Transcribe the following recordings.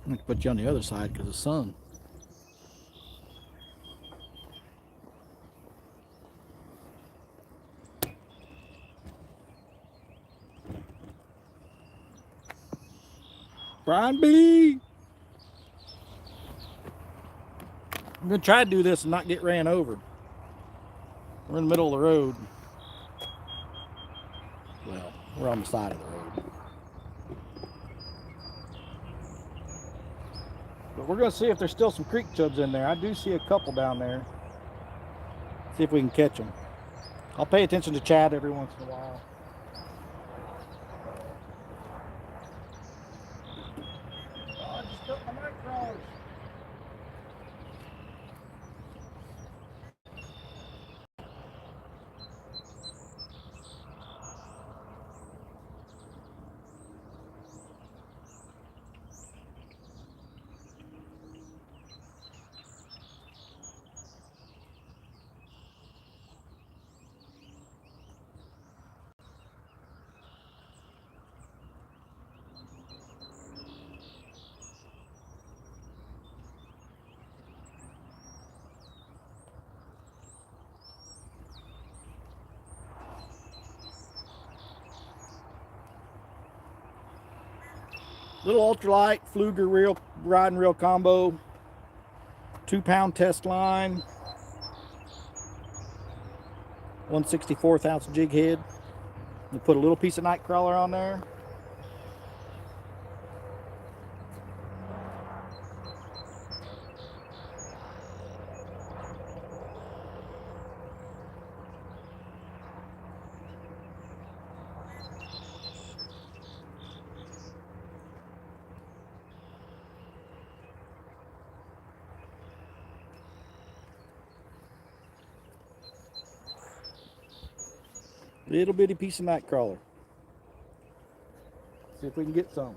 I'm going to put you on the other side because of the sun. Brian B. I'm going to try to do this and not get ran over. We're in the middle of the road. Well, we're on the side of the road. But we're going to see if there's still some creek chubs in there. I do see a couple down there. See if we can catch them. I'll pay attention to Chad every once in a while. Oh, I just took my night crawlers. Little ultralight Fluger reel, rod and reel combo, 2-pound test line, 1/64 ounce jig head. You put a little piece of night crawler on there. Little bitty piece of night crawler. See if we can get some.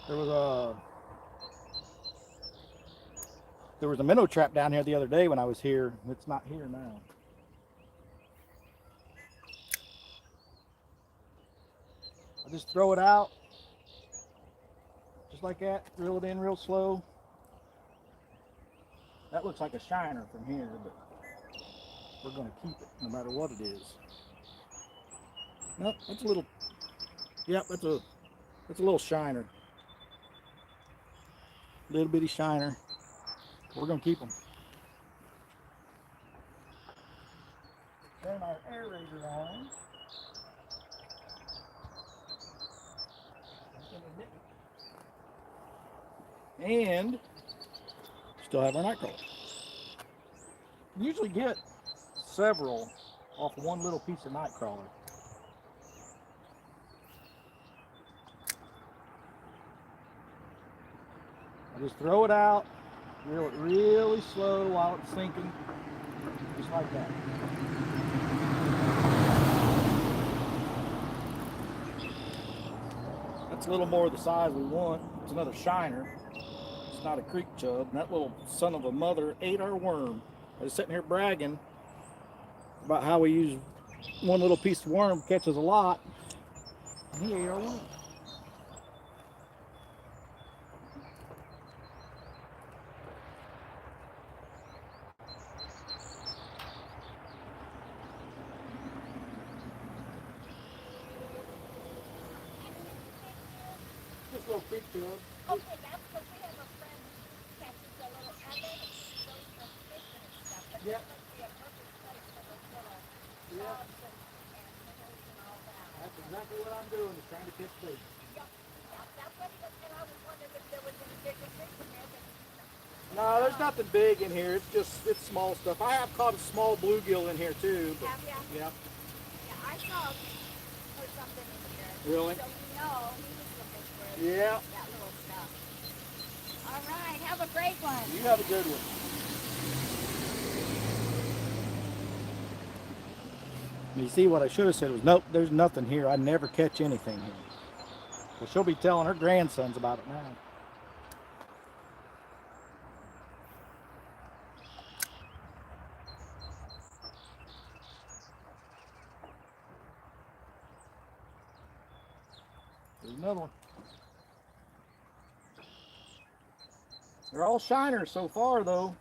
There was a minnow trap down here the other day when I was here. It's not here now. I just throw it out, just like that. Reel it in real slow. That looks like a shiner from here, but we're going to keep it no matter what it is. Nope, that's a little. Yep, that's a little shiner. Little bitty shiner. We're going to keep them. Turn our aerator on. And still have our night crawler. Usually get several off one little piece of night crawler. I just throw it out, reel it really slow while it's sinking, just like that. That's a little more of the size we want. It's another shiner. It's not a creek chub. And that little son of a mother ate our worm. I was sitting here bragging about how we use one little piece of worm catches a lot. And he ate our worm. Just a little creek chub. Okay, that's because we have a friend who catches a little epic, those for fishing and stuff. But Yep. that must be a perfect place for those little Yep. frogs and minnows and all that. That's exactly what I'm doing, is trying to catch bait. Yep, yep, that's what he was, and I was wondering if there was any bigger fish in there, but No, there's nothing big in here. It's small stuff. I have caught a small bluegill in here too. But, have ya? yeah. Yeah, I saw or something in here. Really? So you know he was looking for Yeah. that little stuff. All right, have a great one. You have a good one. You see, what I should have said was, nope, there's nothing here. I never catch anything here. Well, she'll be telling her grandsons about it now. There's another one. They're all shiners so far, though.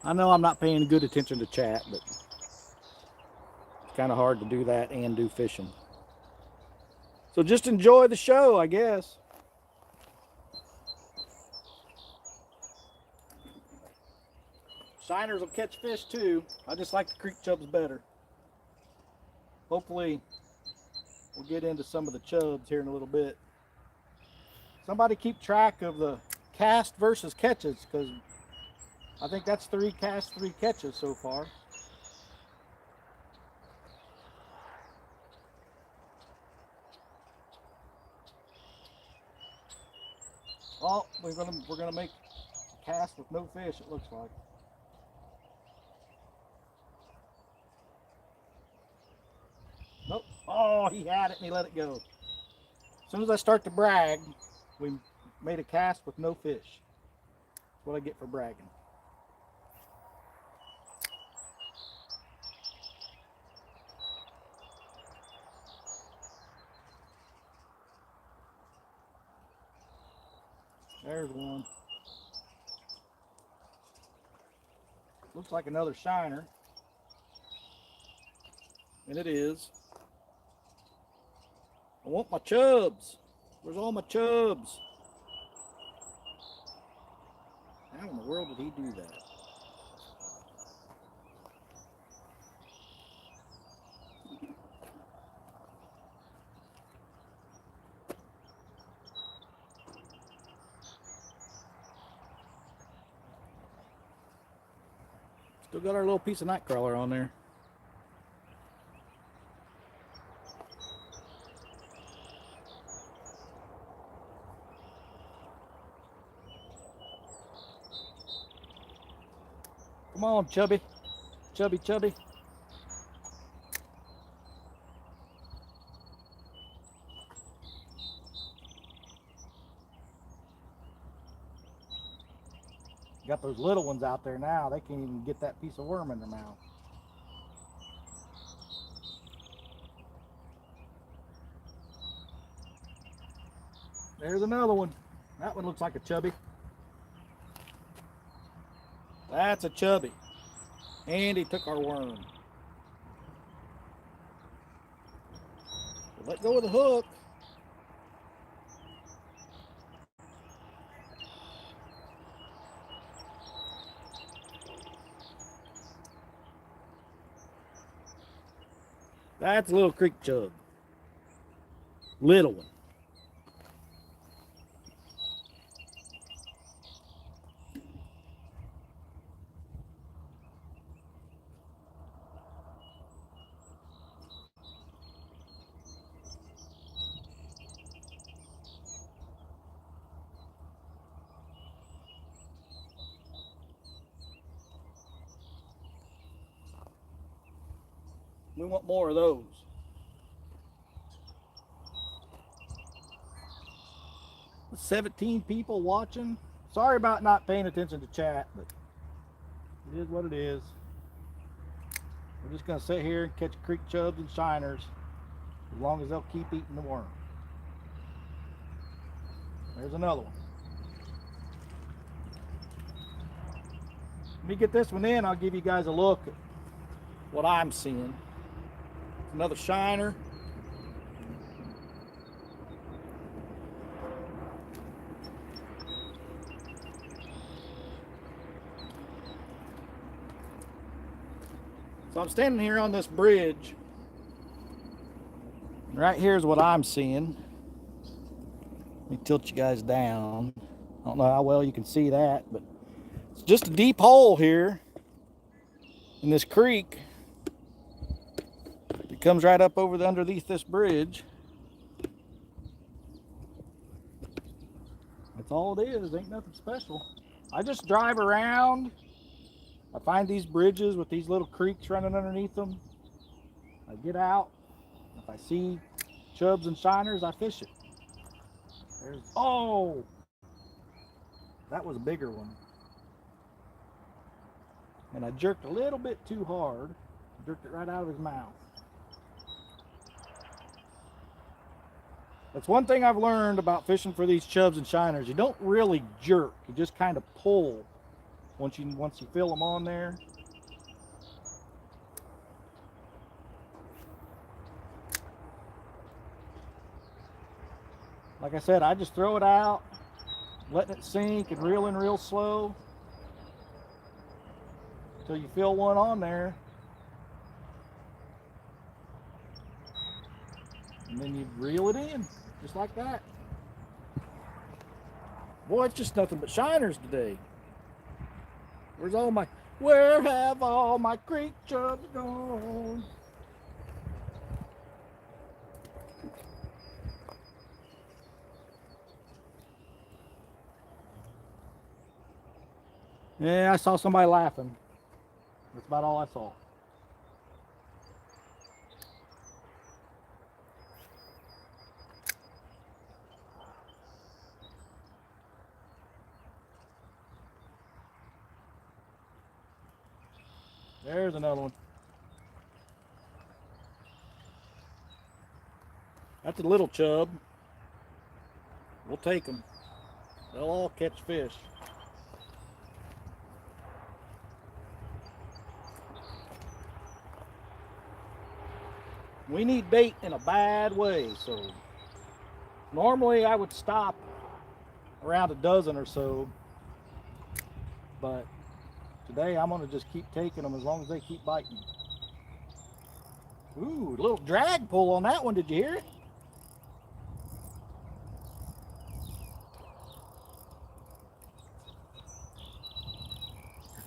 I know I'm not paying good attention to chat, but it's kind of hard to do that and do fishing. So just enjoy the show, I guess. Shiners will catch fish too. I just like the creek chubs better. Hopefully we'll get into some of the chubs here in a little bit. Somebody keep track of the cast versus catches, because I think that's 3 casts, 3 catches so far. Oh, we're gonna make a cast with no fish, it looks like. Nope. Oh, he had it and he let it go. As soon as I start to brag, we made a cast with no fish. That's what I get for bragging. There's one. Looks like another shiner. And it is. I want my chubs. Where's all my chubs? How in the world did he do that? Still got our little piece of night crawler on there. Come on, chubby. Chubby, chubby. Got those little ones out there now. They can't even get that piece of worm in their mouth. There's another one. That one looks like a chubby. That's a chubby. And he took our worm. So let go of the hook. That's a little creek chub. Little one. We want more of those. There's 17 people watching. Sorry about not paying attention to chat, but it is what it is. We're just gonna sit here and catch creek chubs and shiners as long as they'll keep eating the worm. There's another one. Let me get this one in. I'll give you guys a look at what I'm seeing. Another shiner. So I'm standing here on this bridge. Right here's what I'm seeing. Let me tilt you guys down. I don't know how well you can see that, but it's just a deep hole here in this creek. It comes right up over the underneath this bridge. That's all it is. Ain't nothing special. I just drive around. I find these bridges with these little creeks running underneath them. I get out. If I see chubs and shiners, I fish it. Oh, that was a bigger one. And I jerked a little bit too hard. Jerked it right out of his mouth. That's one thing I've learned about fishing for these chubs and shiners. You don't really jerk. You just kind of pull once you feel them on there. Like I said, I just throw it out, letting it sink and reeling real slow until you feel one on there. And then you reel it in, just like that. Boy, it's just nothing but shiners today. Where have all my creek chubs gone? Yeah, I saw somebody laughing. That's about all I saw. There's another one. That's a little chub. We'll take them. They'll all catch fish. We need bait in a bad way, so normally I would stop around a dozen or so, but today I'm gonna just keep taking them as long as they keep biting. Ooh, a little drag pull on that one. Did you hear it?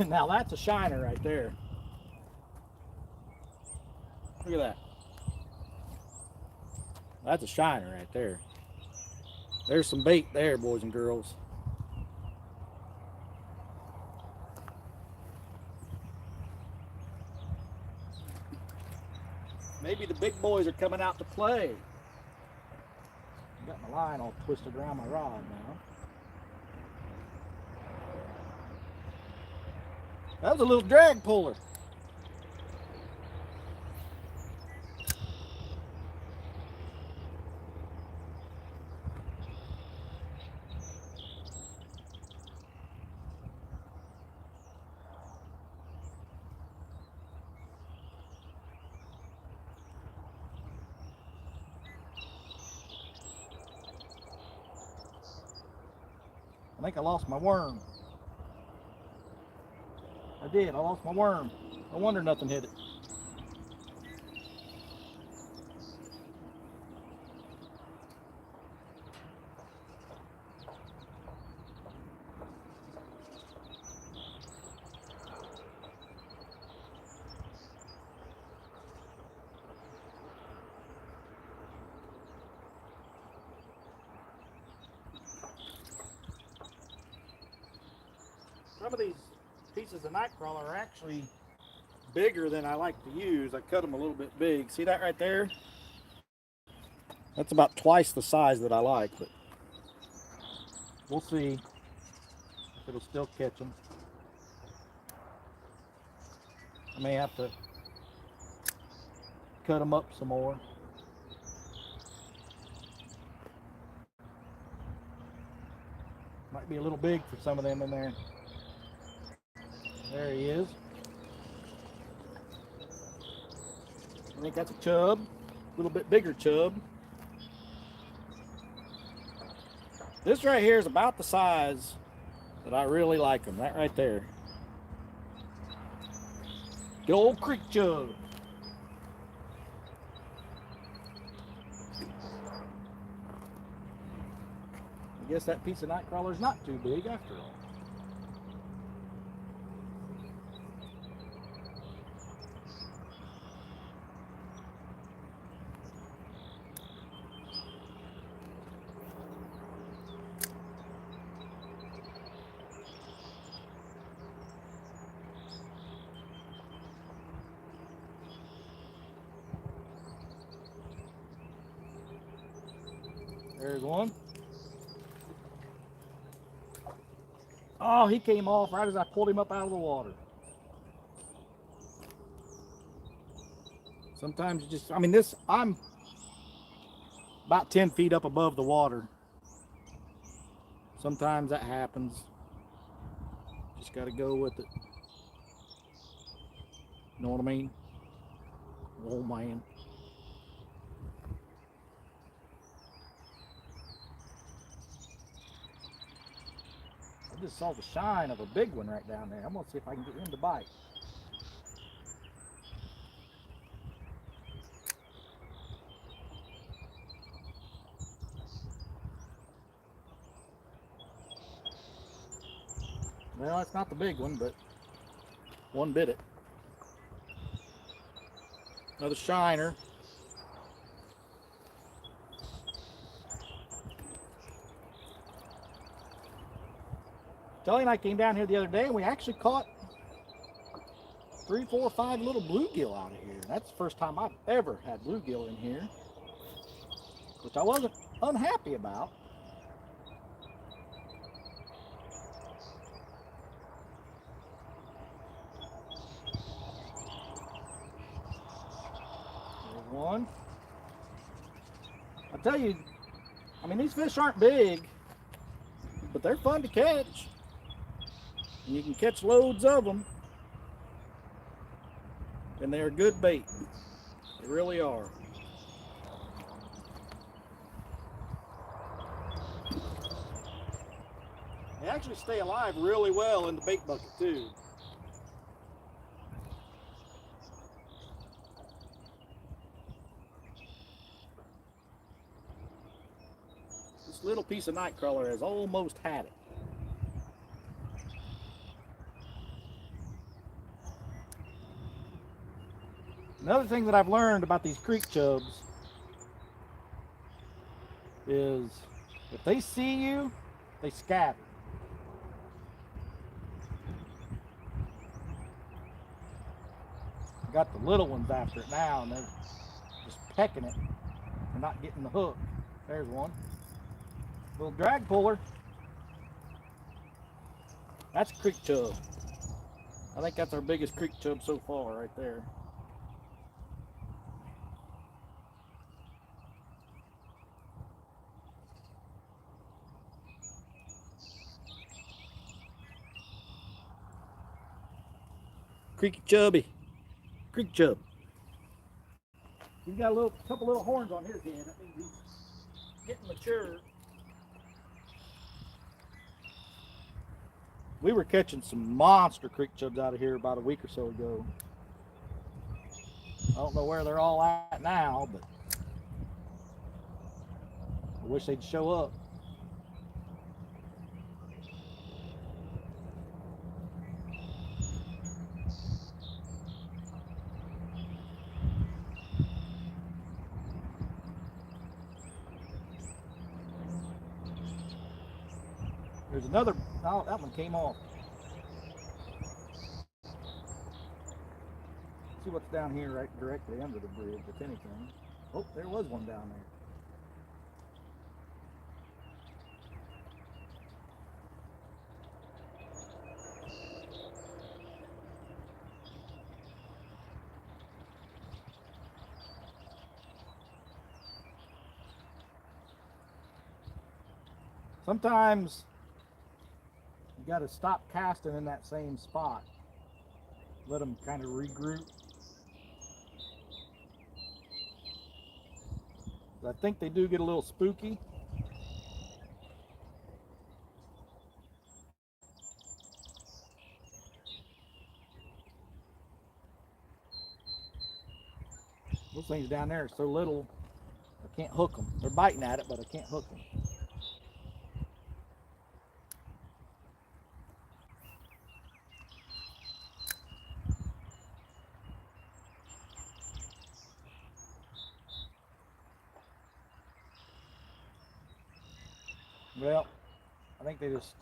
Now that's a shiner right there. Look at that. That's a shiner right there. There's some bait there, boys and girls. Maybe the big boys are coming out to play. Got my line all twisted around my rod now. That was a little drag puller. I think I lost my worm. I did. I lost my worm. No wonder nothing hit it. Some of these pieces of night crawler are actually bigger than I like to use. I cut them a little bit big. See that right there? That's about twice the size that I like, but we'll see if it'll still catch them. I may have to cut them up some more. Might be a little big for some of them in there. There he is. I think that's a chub, a little bit bigger chub. This right here is about the size that I really like them, that right there. Good old creek chub. I guess that piece of night crawler is not too big after all. There's one. Oh, he came off right as I pulled him up out of the water. Sometimes you just, I mean, about 10 feet up above the water. Sometimes that happens. Just got to go with it. You know what I mean? Oh man. I just saw the shine of a big one right down there. I'm gonna see if I can get him to bite. Well, it's not the big one, but one bit it. Another shiner. Telly and I came down here the other day and we actually caught 3, 4, 5 little bluegill out of here. That's the first time I've ever had bluegill in here, which I wasn't unhappy about. There's one. I tell you, I mean, these fish aren't big, but they're fun to catch. And you can catch loads of them. And they're good bait. They really are. They actually stay alive really well in the bait bucket too. This little piece of night crawler has almost had it. Another thing that I've learned about these creek chubs is if they see you, they scatter. Got the little ones after it now and they're just pecking it. They're not getting the hook. There's one. Little drag puller. That's a creek chub. I think that's our biggest creek chub so far right there. Creaky chubby. Creek chub. He's got a couple little horns on his head. That means he's getting mature. We were catching some monster creek chubs out of here about a week or so ago. I don't know where they're all at now, but I wish they'd show up. There's another, oh, that one came off. See what's down here right directly under the bridge, if anything. Oh, there was one down there. Sometimes you got to stop casting in that same spot. Let them kind of regroup. I think they do get a little spooky. Those things down there are so little, I can't hook them. They're biting at it, but I can't hook them. Well, I think they just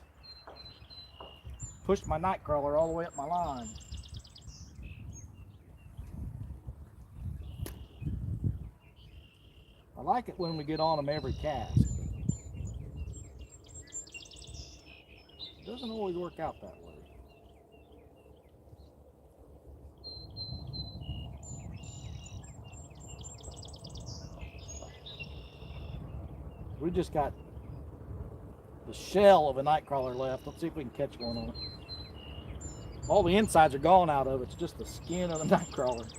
pushed my night crawler all the way up my line. I like it when we get on them every cast. It doesn't always work out that way. We just got the shell of a nightcrawler left. Let's see if we can catch one on it. All the insides are gone out of it. It's just the skin of the nightcrawler.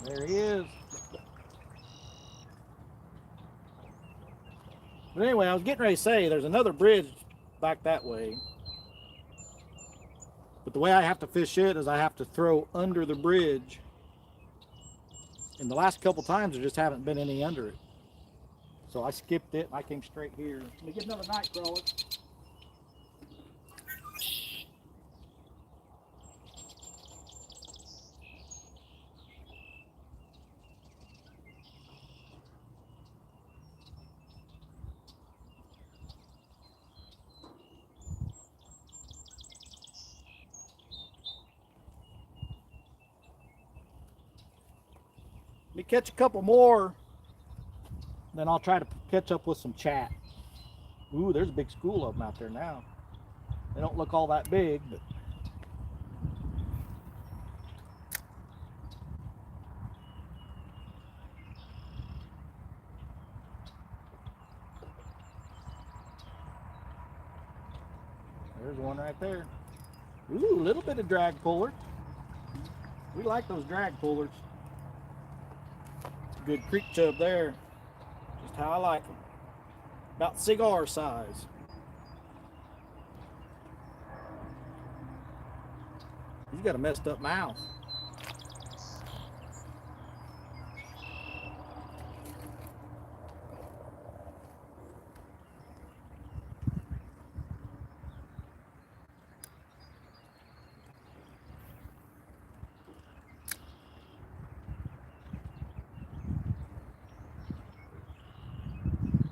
There he is. But anyway, I was getting ready to say there's another bridge back that way. But the way I have to fish it is I have to throw under the bridge. And the last couple times there just haven't been any under it. So I skipped it and I came straight here. Let me get another night crawler. Let me catch a couple more. Then I'll try to catch up with some chat. Ooh, there's a big school of them out there now. They don't look all that big, but there's one right there. Ooh, a little bit of drag puller. We like those drag pullers. It's a good creek chub there. Just how I like them. About cigar size. He's got a messed up mouth.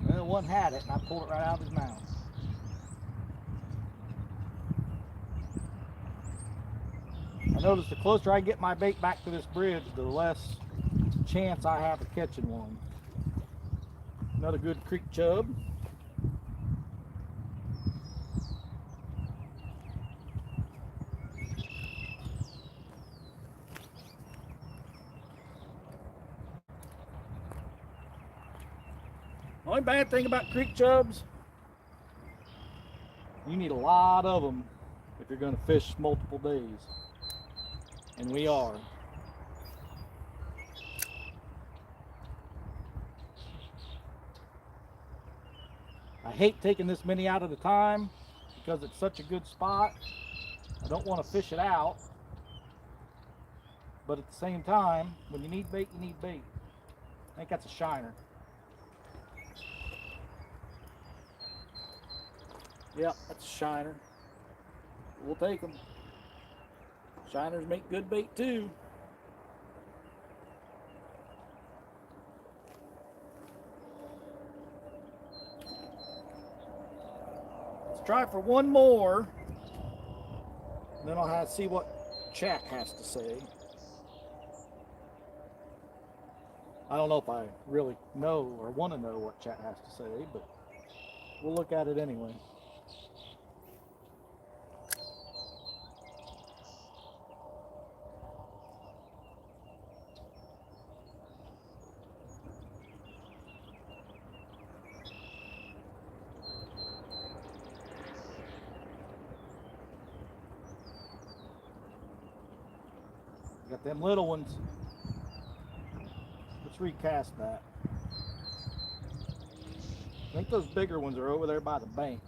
Well, one had it and I pulled it right out of his mouth. I notice the closer I get my bait back to this bridge, the less chance I have of catching one. Another good creek chub. The only bad thing about creek chubs, you need a lot of them if you're going to fish multiple days. And we are. I hate taking this many out at a time because it's such a good spot. I don't want to fish it out. But at the same time, when you need bait, you need bait. I think that's a shiner. Yep, that's a shiner. We'll take them. Shiners make good bait too. Let's try for one more. Then I'll have to see what Jack has to say. I don't know if I really know or want to know what Chat has to say, but we'll look at it anyway. Got them little ones. Let's recast that. I think those bigger ones are over there by the bank.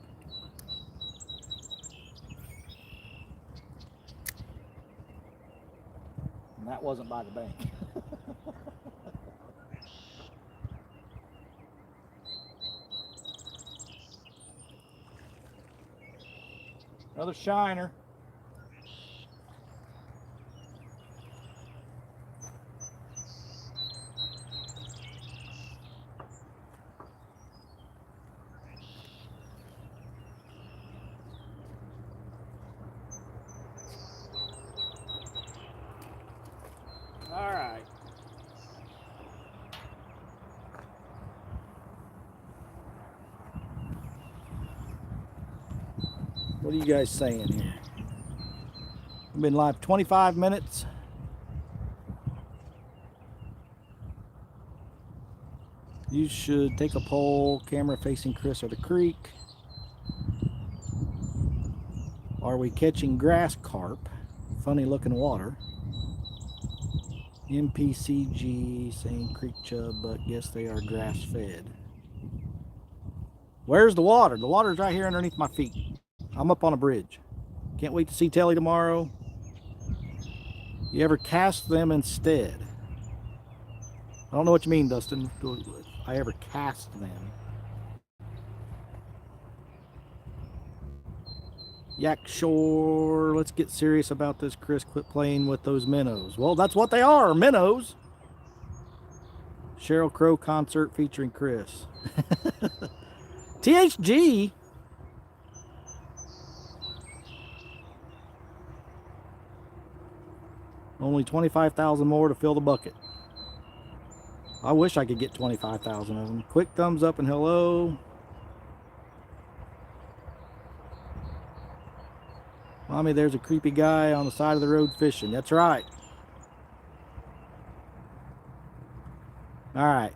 And that wasn't by the bank. Another shiner. All right. What are you guys saying here? I've been live 25 minutes. You should take a poll, camera facing Chris or the creek. Are we catching grass carp? Funny looking water. MPCG saying creek chub, but guess they are grass fed. Where's the water? The water's right here underneath my feet. I'm up on a bridge. Can't wait to see Telly tomorrow. You ever cast them instead? I don't know what you mean, Dustin. I ever cast them. Yak Shore, let's get serious about this, Chris. Quit playing with those minnows. Well, that's what they are, minnows. Sheryl Crow concert featuring Chris. THG. Only 25,000 more to fill the bucket. I wish I could get 25,000 of them. Quick thumbs up and hello. Mommy, there's a creepy guy on the side of the road fishing. That's right. All right.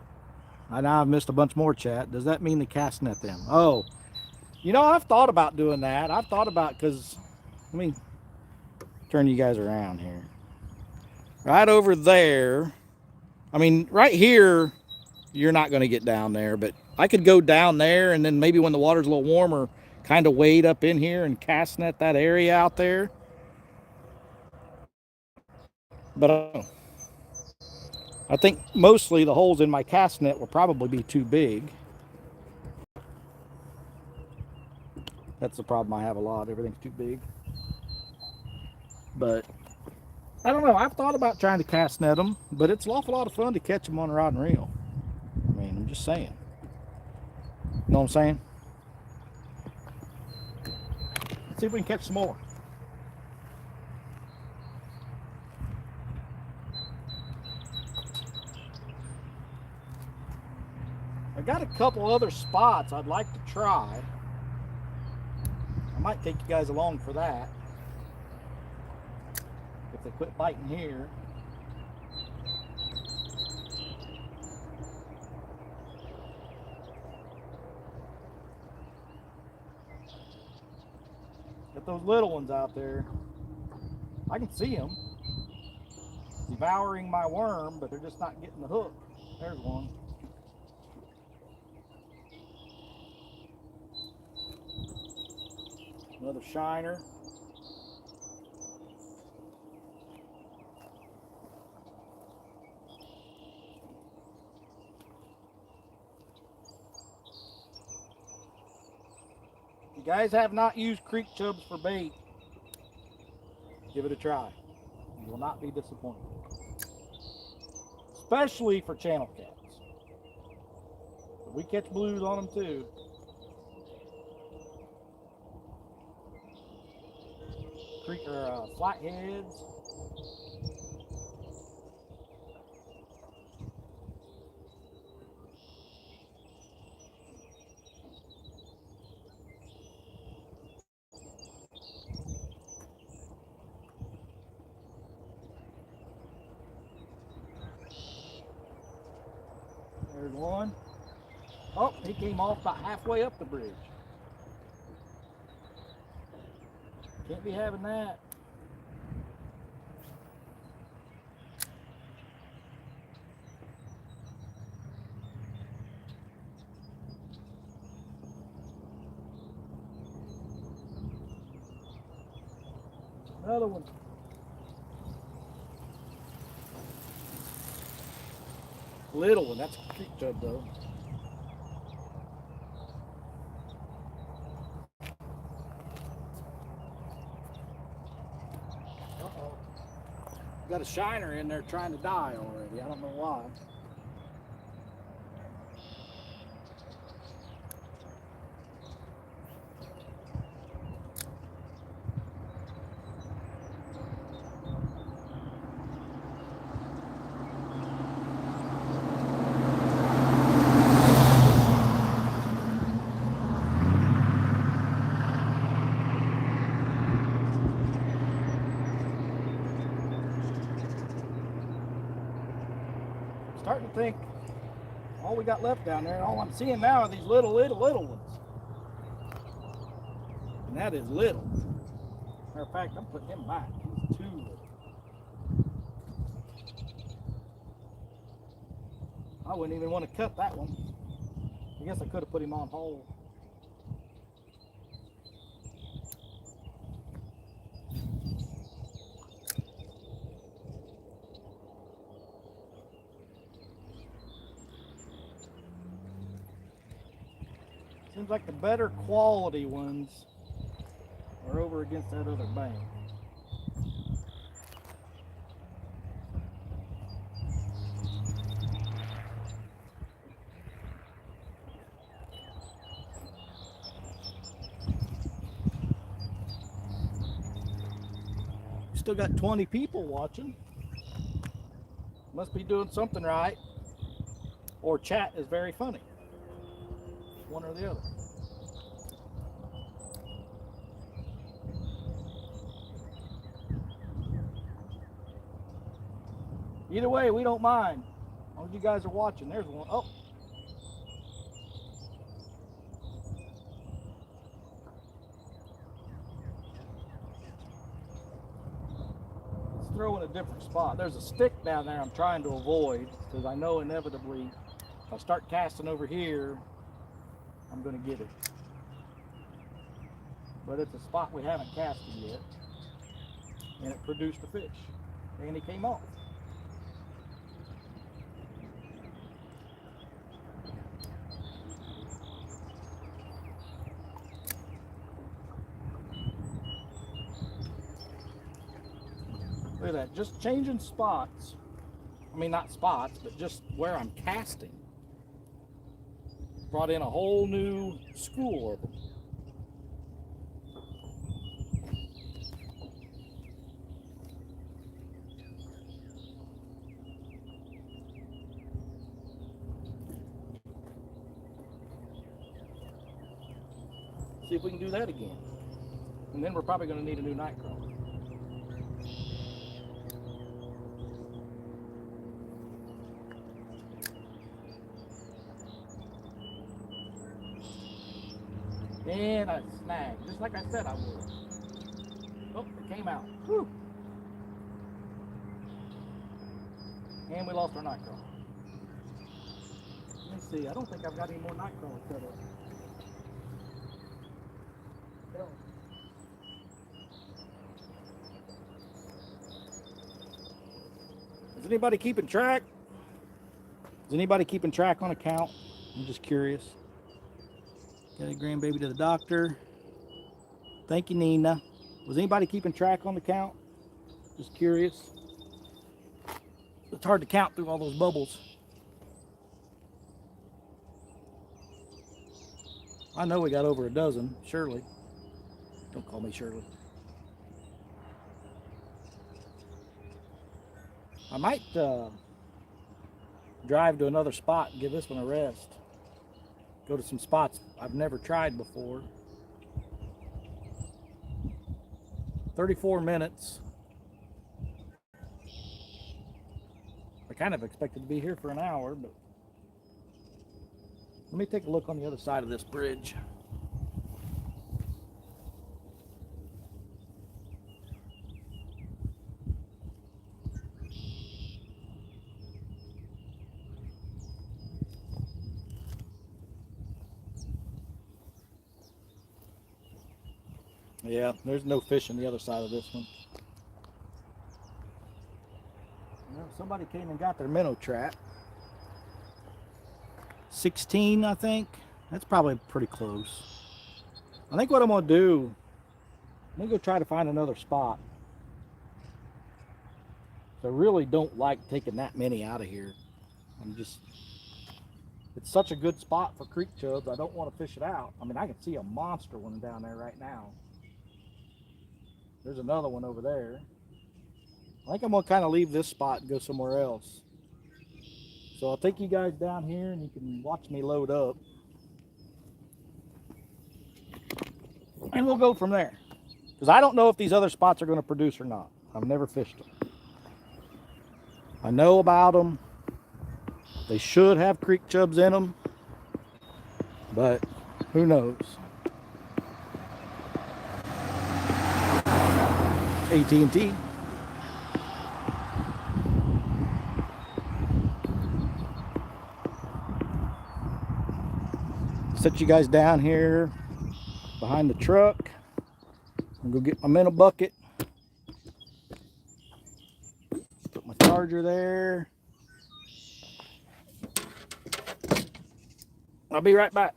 Now I've missed a bunch more chat. Does that mean the cast net them? Oh, you know, I've thought about doing that. I've thought about, because, let me turn you guys around here. Right over there. I mean, right here, you're not going to get down there, but I could go down there and then maybe when the water's a little warmer, kind of wade up in here and cast net that area out there. But I think mostly the holes in my cast net will probably be too big. That's the problem I have a lot. Everything's too big. But I don't know. I've thought about trying to cast net them, but it's an awful lot of fun to catch them on a rod and reel. I mean, I'm just saying. You know what I'm saying? Let's see if we can catch some more. I got a couple other spots I'd like to try. I might take you guys along for that. If they quit biting here. Got those little ones out there. I can see them devouring my worm, but they're just not getting the hook. There's one. Another shiner. If you guys have not used creek chubs for bait, give it a try. You will not be disappointed. Especially for channel cats. But we catch blues on them too. Creek or flatheads. There's one. Oh, he came off about halfway up the bridge. Can't be having that. Another one. Little one. That's a creek chub though. Got a shiner in there trying to die already. I don't know why. starting to think all we got left down there, all I'm seeing now are these little ones. And that is little. Matter of fact, I'm putting him back. He's too little. I wouldn't even want to cut that one. I guess I could have put him on hold. Seems like the better quality ones are over against that other bank. Still got 20 people watching. Must be doing something right. Or chat is very funny. One or the other. Either way, we don't mind. As long as you guys are watching. There's one. Oh. Let's throw in a different spot. There's a stick down there I'm trying to avoid because I know inevitably if I start casting over here, I'm going to get it. But it's a spot we haven't casted yet. And it produced a fish. And he came off. Look at that, just changing spots. I mean, not spots, but just where I'm casting. Brought in a whole new school of them. See if we can do that again. And then we're probably going to need a new night crawler. And I snagged, just like I said I would. Oh, it came out. Whew. And we lost our night crawler. Let me see, I don't think I've got any more night crawlers cut up. Is anybody keeping track? Is anybody keeping track on a count? I'm just curious. Got a grandbaby to the doctor. Thank you, Nina. Was anybody keeping track on the count? Just curious. It's hard to count through all those bubbles. I know we got over a dozen, Shirley. Don't call me Shirley. I might drive to another spot and give this one a rest. Go to some spots I've never tried before. 34 minutes. I kind of expected to be here for an hour, but let me take a look on the other side of this bridge. Yeah, there's no fish on the other side of this one. Well, somebody came and got their minnow trap. 16, I think. That's probably pretty close. I think what I'm going to do, I'm going to go try to find another spot. I really don't like taking that many out of here. It's such a good spot for creek chubs. I don't want to fish it out. I mean, I can see a monster one down there right now. There's another one over there. I think I'm going to kind of leave this spot and go somewhere else. So I'll take you guys down here and you can watch me load up. And we'll go from there. Because I don't know if these other spots are going to produce or not. I've never fished them. I know about them. They should have creek chubs in them, but who knows? AT&T. Set you guys down here behind the truck and go get my minnow bucket. Put my charger there. I'll be right back.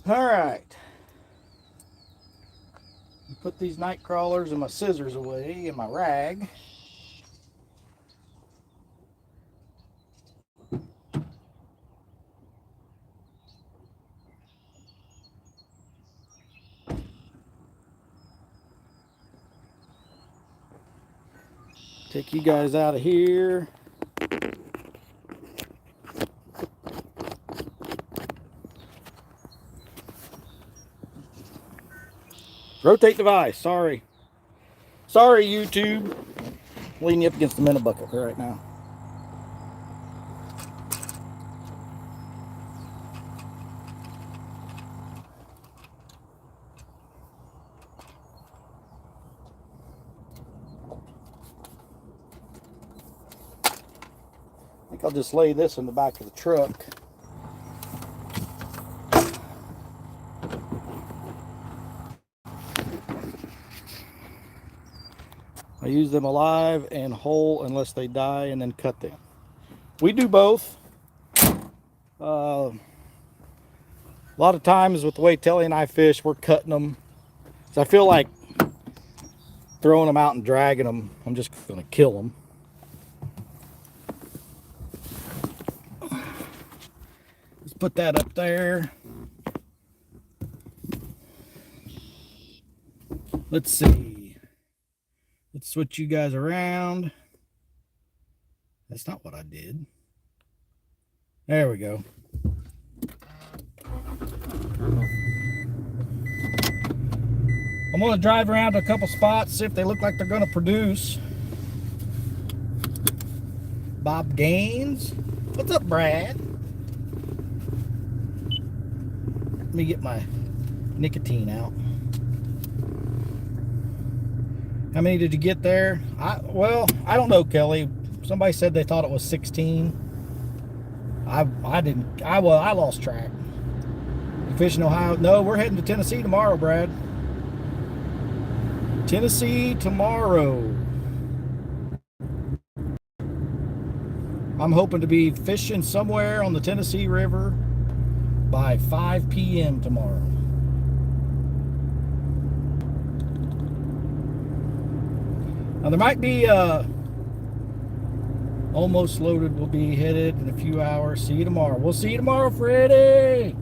All right. Put these night crawlers and my scissors away in my rag. Take you guys out of here. Rotate device. Sorry, YouTube. Leaning you up against the minnow bucket right now. I think I'll just lay this in the back of the truck. I use them alive and whole unless they die, and then cut them. We do both. A lot of times with the way Telly and I fish, we're cutting them. So I feel like throwing them out and dragging them, I'm just going to kill them. Let's put that up there. Let's see. Let's switch you guys around. That's not what I did. There we go. I'm going to drive around to a couple spots, see if they look like they're going to produce. Bob Gaines. What's up, Brad? Let me get my nicotine out. How many did you get there? Well, I don't know, Kelly. Somebody said they thought it was 16. I didn't. I lost track. You fishing Ohio? No, we're heading to Tennessee tomorrow, Brad. Tennessee tomorrow. I'm hoping to be fishing somewhere on the Tennessee River by 5 p.m. tomorrow. Now there might be almost loaded. Will be headed in a few hours. See you tomorrow. We'll see you tomorrow, Freddie.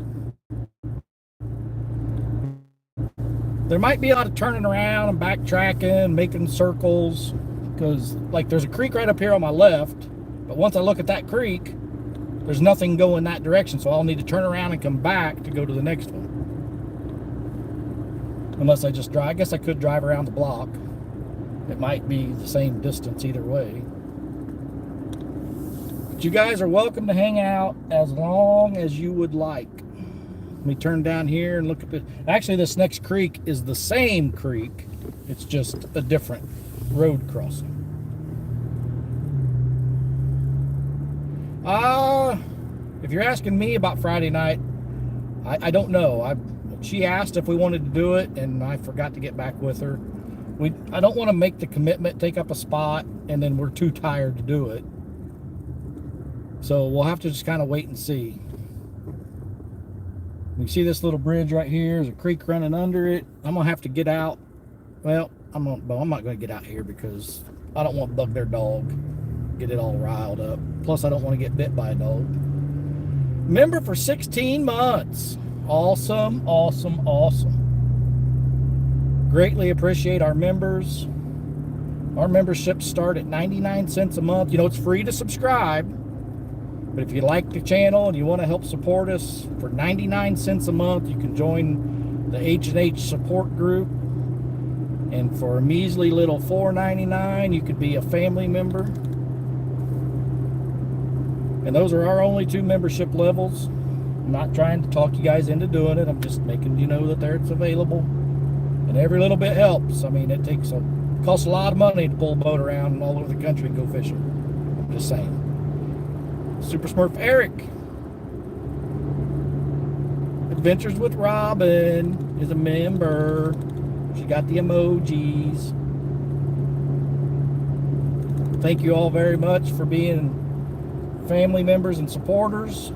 There might be a lot of turning around and backtracking, making circles, because like there's a creek right up here on my left, but once I look at that creek, there's nothing going that direction, so I'll need to turn around and come back to go to the next one. Unless I just drive. I guess I could drive around the block. It might be the same distance either way. But you guys are welcome to hang out as long as you would like. Let me turn down here and look at the... Actually, this next creek is the same creek. It's just a different road crossing. If you're asking me about Friday night, I don't know. She asked if we wanted to do it, and I forgot to get back with her. I don't want to make the commitment, take up a spot, and then we're too tired to do it. So we'll have to just kind of wait and see. You see this little bridge right here? There's a creek running under it. I'm gonna have to get out. Well, I'm not gonna get out here because I don't want to bug their dog, get it all riled up. Plus, I don't want to get bit by a dog. Member for 16 months. Awesome, awesome, awesome. Greatly appreciate our members. Our memberships start at 99 cents a month. You know, it's free to subscribe. But if you like the channel and you want to help support us, for 99 cents a month, you can join the H&H support group. And for a measly little $4.99, you could be a family member. And those are our only 2 membership levels. I'm not trying to talk you guys into doing it. I'm just making you know that it's available. And every little bit helps. I mean, costs a lot of money to pull a boat around all over the country and go fishing. I'm just saying. Super Smurf Eric. Adventures with Robin is a member. She got the emojis. Thank you all very much for being family members and supporters.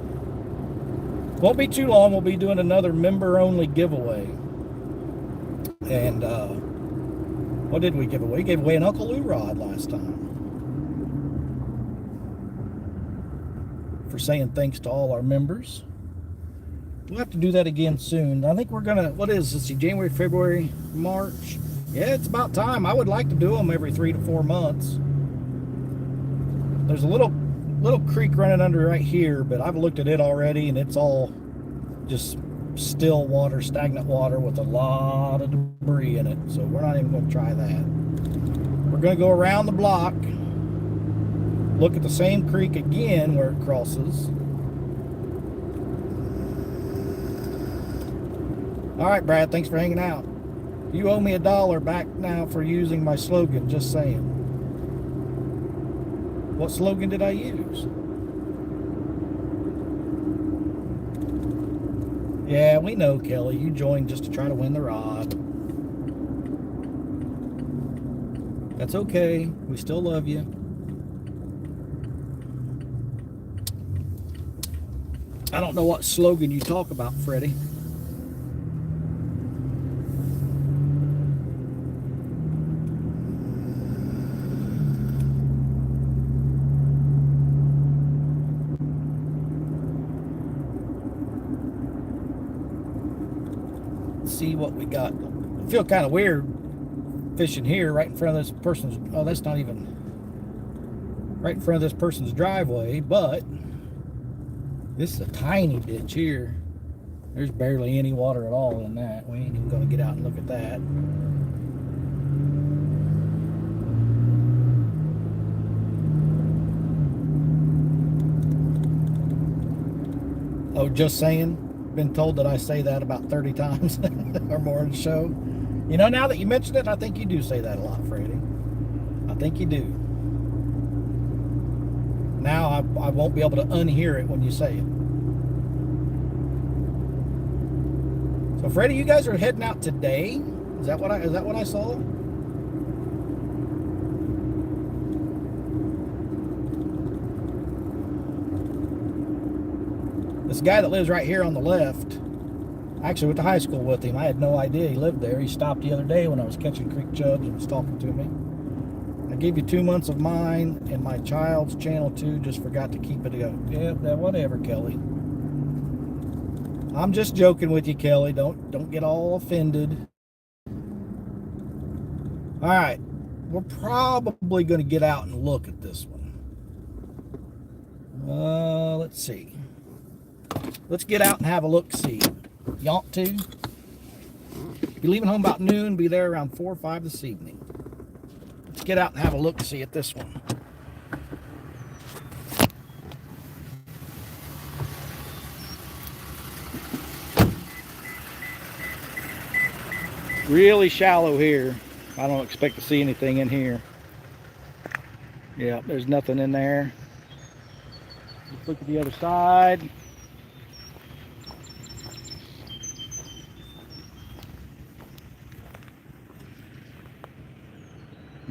Won't be too long. We'll be doing another member-only giveaway. And what did we give away? We gave away an Uncle Lou rod last time. For saying thanks to all our members. We'll have to do that again soon. I think we're gonna, what is this, January, February, March? Yeah, it's about time. I would like to do them every 3 to 4 months. There's a little creek running under right here, but I've looked at it already, and it's all just still water, stagnant water with a lot of debris in it. So we're not even going to try that. We're going to go around the block, look at the same creek again where it crosses. All right, Brad, thanks for hanging out. You owe me $1 back now for using my slogan, just saying. What slogan did I use? Yeah, we know, Kelly. You joined just to try to win the rod. That's okay. We still love you. I don't know what slogan you talk about, Freddie. See what we got. I feel kind of weird fishing here right in front of this person's, oh, that's not even right in front of this person's driveway, but this is a tiny ditch here. There's barely any water at all in that. We ain't even going to get out and look at that. Oh, just saying. Been told that I say that about 30 times or more in the show. You know, now that you mentioned it, I think you do say that a lot, Freddie. I think you do. Now I won't be able to unhear it when you say it. So, Freddie, you guys are heading out today? Is that what I saw? This guy that lives right here on the left, I actually went to high school with him. I had no idea he lived there. He stopped the other day when I was catching creek chubs and was talking to me. I gave you 2 months of mine and my child's channel too. Just forgot to keep it going. Yeah, whatever, Kelly. I'm just joking with you, Kelly. Don't get all offended. All right, we're probably going to get out and look at this one. Let's see. Let's get out and have a look-see. You want to? Be leaving home about noon, be there around 4 or 5 this evening. Let's get out and have a look-see at this one. Really shallow here. I don't expect to see anything in here. Yeah, there's nothing in there. Let's look at the other side.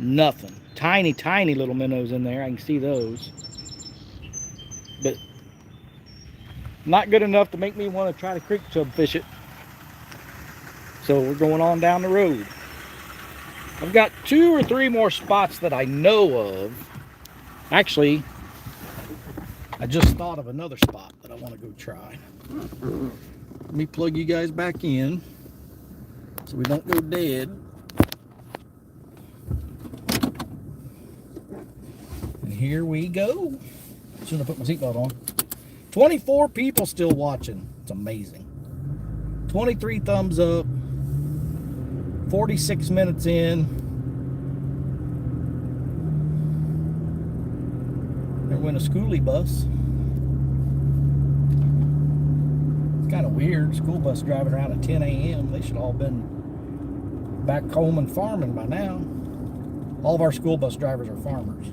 Nothing. Tiny, tiny little minnows in there. I can see those. But not good enough to make me want to try to creek chub fish it. So we're going on down the road. I've got 2 or 3 more spots that I know of. Actually, I just thought of another spot that I want to go try. Let me plug you guys back in so we don't go dead. And here we go. Should have put my seatbelt on. 24 people still watching. It's amazing. 23 thumbs up. 46 minutes in. There went a schoolie bus. It's kind of weird. School bus driving around at 10 a.m. They should all been back home and farming by now. All of our school bus drivers are farmers.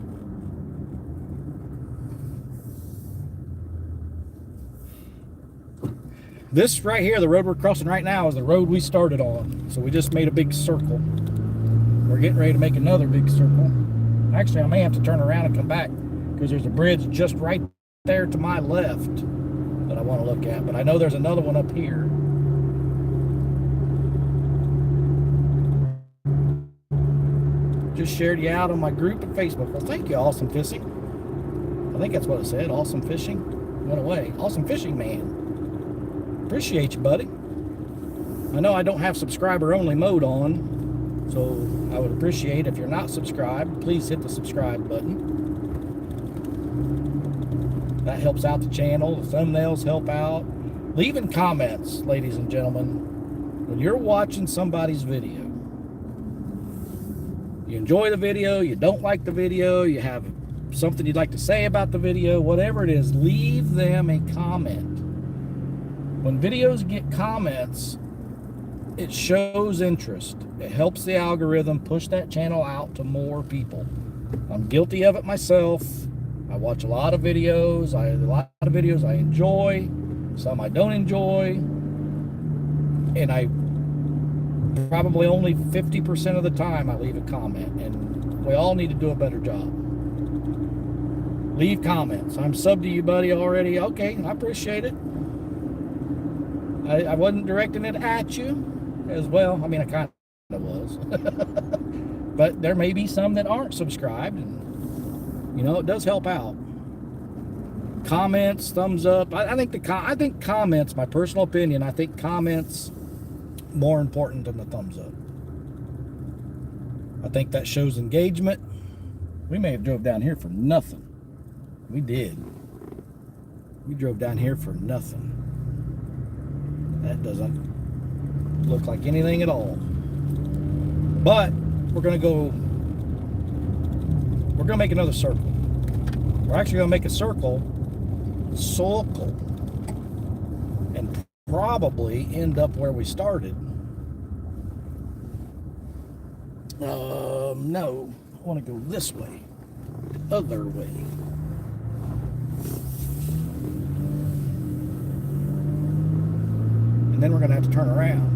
This right here, the road we're crossing right now, is the road we started on. So we just made a big circle. We're getting ready to make another big circle. Actually, I may have to turn around and come back because there's a bridge just right there to my left that I want to look at. But I know there's another one up here. Just shared you out on my group at Facebook. Well, thank you, Awesome Fishing. I think that's what it said, Awesome Fishing. Went away. Awesome Fishing Man. Appreciate you, buddy. I know I don't have subscriber only mode on, so I would appreciate if you're not subscribed, please hit the subscribe button. That helps out the channel. The thumbnails help out. Leaving comments, ladies and gentlemen, when you're watching somebody's video. You enjoy the video, you don't like the video, you have something you'd like to say about the video, whatever it is, leave them a comment. When videos get comments, it shows interest. It helps the algorithm push that channel out to more people. I'm guilty of it myself. I watch a lot of videos. A lot of videos I enjoy, some I don't enjoy, and I probably only 50% of the time I leave a comment, and we all need to do a better job. Leave comments. I'm subbed to you, buddy, already. Okay, I appreciate it. I wasn't directing it at you as well. I mean, I kind of was. But there may be some that aren't subscribed, and, you know, it does help out. Comments, thumbs up. I think comments, my personal opinion, I think comments more important than the thumbs up. I think that shows engagement. We may have drove down here for nothing. We did. We drove down here for nothing. That doesn't look like anything at all. But we're gonna make another circle. We're actually gonna make a circle, and probably end up where we started. No, I want to go this way, the other way. And then we're going to have to turn around.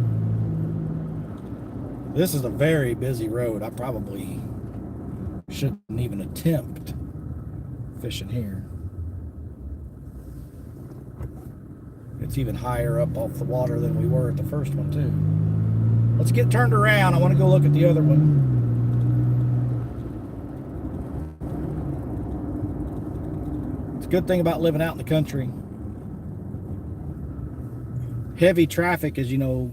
This is a very busy road. I probably shouldn't even attempt fishing here. It's even higher up off the water than we were at the first one, too. Let's get turned around. I want to go look at the other one. It's a good thing about living out in the country. Heavy traffic is, 2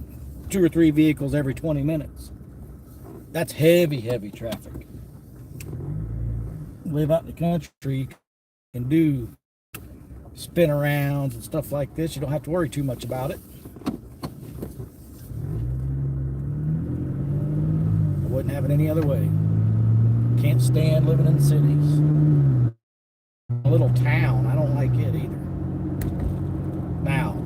or 3 vehicles every 20 minutes. That's heavy traffic. Live out in the country, you can do spin arounds and stuff like this. You don't have to worry too much about it. I wouldn't have it any other way. Can't stand living in cities. A little town, I don't like it either. Now,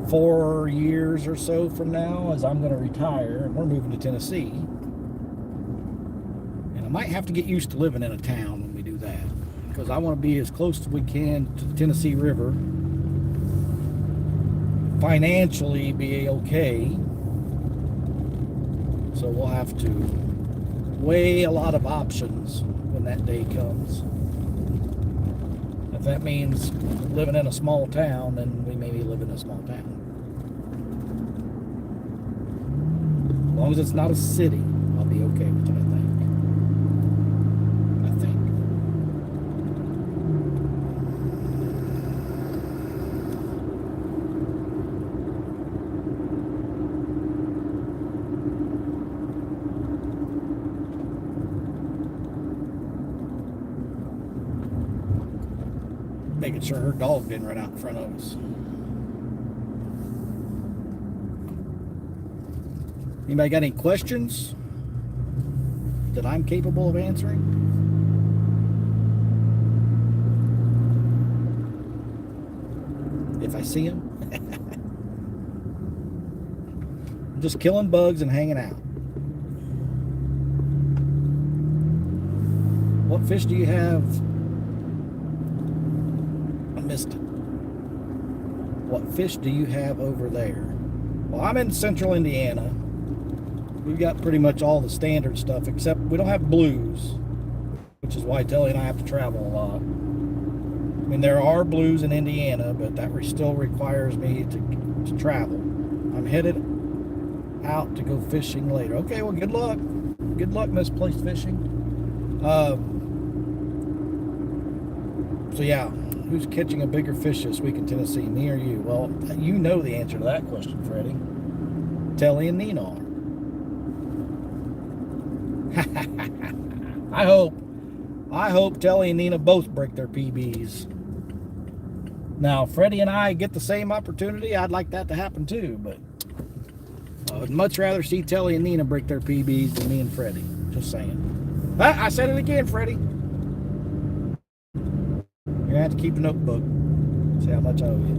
4 years or so from now, as I'm going to retire, and we're moving to Tennessee, and I might have to get used to living in a town when we do that, because I want to be as close as we can to the Tennessee River, financially be okay, So we'll have to weigh a lot of options when that day comes. If that means living in a small town, then we maybe live in a small town. As long as it's not a city, I'll be okay with it, I think. Making sure her dog didn't run out in front of us. Anybody got any questions that I'm capable of answering? If I see them. I'm just killing bugs and hanging out. What fish do you have? I missed it. What fish do you have over there? Well, I'm in central Indiana. We've got pretty much all the standard stuff, except we don't have blues, which is why Telly and I have to travel a lot. I mean, there are blues in Indiana, but that still requires me to travel. I'm headed out to go fishing later. Okay, well, good luck. Good luck, misplaced fishing. So yeah, who's catching a bigger fish this week in Tennessee, me or you? Well, you know the answer to that question, Freddie. Telly and Nina are. I hope Telly and Nina both break their PBs. Now, Freddie and I get the same opportunity. I'd like that to happen too, but I would much rather see Telly and Nina break their PBs than me and Freddie. Just saying. I said it again, Freddie. You're gonna have to keep a notebook. See how much I owe you.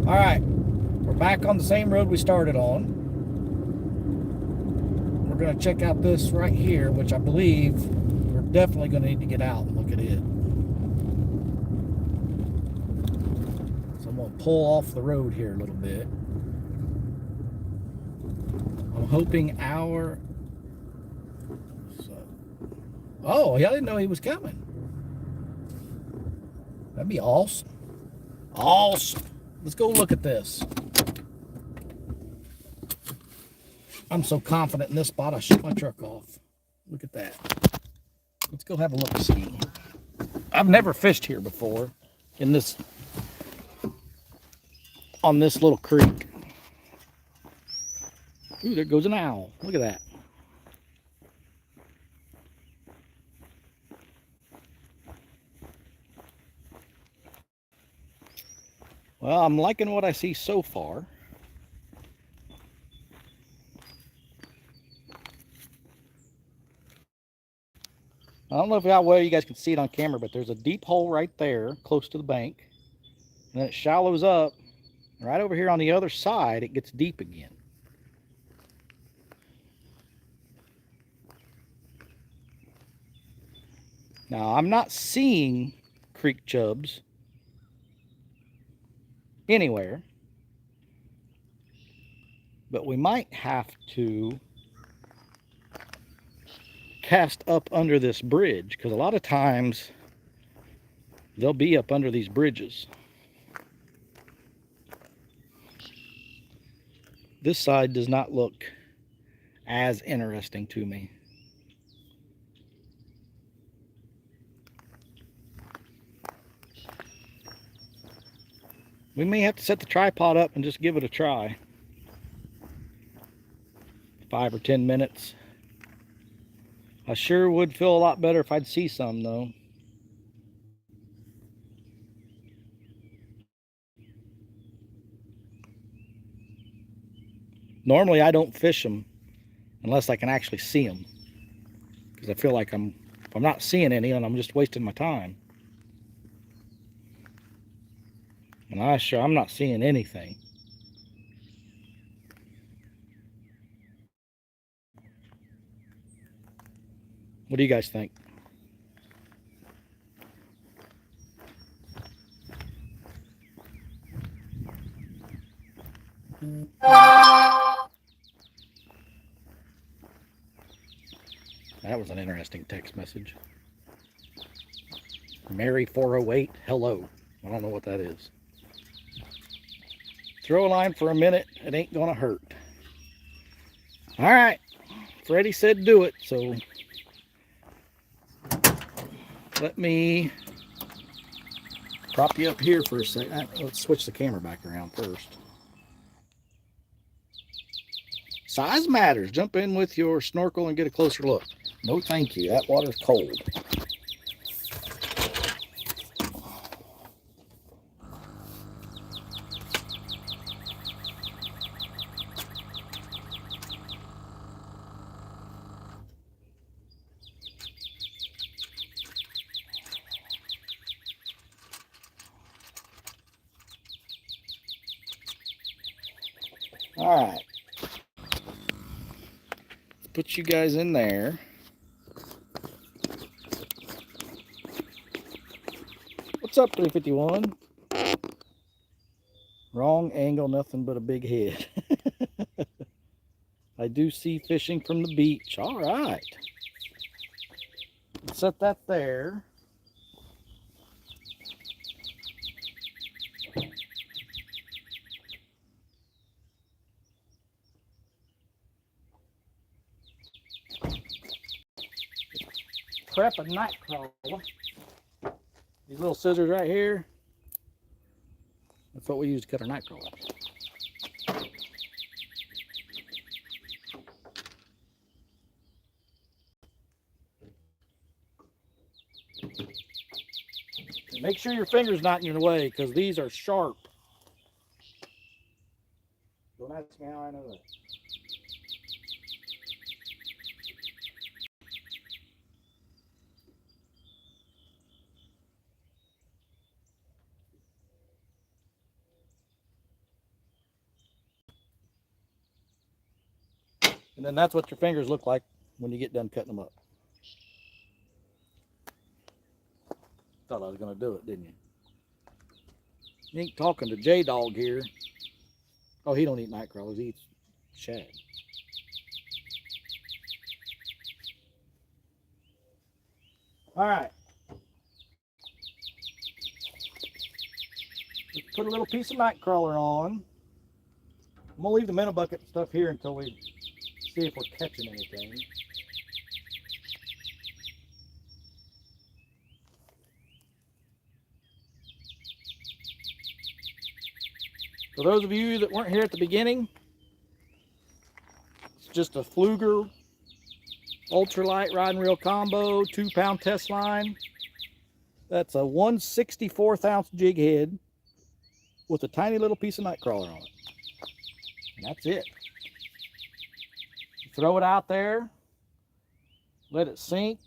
All right. We're back on the same road we started on. We're going to check out this right here, which I believe we're definitely going to need to get out and look at it. So I'm going to pull off the road here a little bit. I'm hoping our... Oh, yeah, I didn't know he was coming. That'd be awesome. Awesome. Let's go look at this. I'm so confident in this spot, I shut my truck off. Look at that. Let's go have a look see. I've never fished here before in this, on this little creek. Ooh, there goes an owl. Look at that. Well, I'm liking what I see so far. I don't know how well you guys can see it on camera, but there's a deep hole right there close to the bank. And then it shallows up. Right over here on the other side, it gets deep again. Now, I'm not seeing creek chubs anywhere, but we might have to cast up under this bridge, because a lot of times they'll be up under these bridges. This side does not look as interesting to me. We may have to set the tripod up and just give it a try. 5 or 10 minutes. I sure would feel a lot better if I'd see some, though. Normally, I don't fish them unless I can actually see them, because I feel like if I'm not seeing any, then I'm just wasting my time. And I'm not seeing anything. What do you guys think? That was an interesting text message. Mary 408, hello. I don't know what that is. Throw a line for a minute, it ain't gonna hurt. All right, Freddie said do it, so let me prop you up here for a second. Let's switch the camera back around first. Size matters. Jump in with your snorkel and get a closer look. No thank you, that water's cold. All right, let's put you guys in there. What's up, 351? Wrong angle, nothing but a big head. I do see fishing from the beach. All right. Set that there. Prep a night crawler. These little scissors right here. That's what we use to cut our night crawlers. Make sure your finger's not in your way because these are sharp. Don't ask me how I know that. And then that's what your fingers look like when you get done cutting them up. Thought I was going to do it, didn't you? You ain't talking to J-Dog here. Oh, he don't eat night crawlers. He eats shad. All right. Let's put a little piece of night crawler on. I'm going to leave the minnow bucket stuff here until we see if we're catching anything. For those of you that weren't here at the beginning, it's just a Pflueger ultralight rod and reel combo, 2-pound test line. That's a 1/64th ounce jig head with a tiny little piece of night crawler on it. And that's it. Throw it out there, let it sink.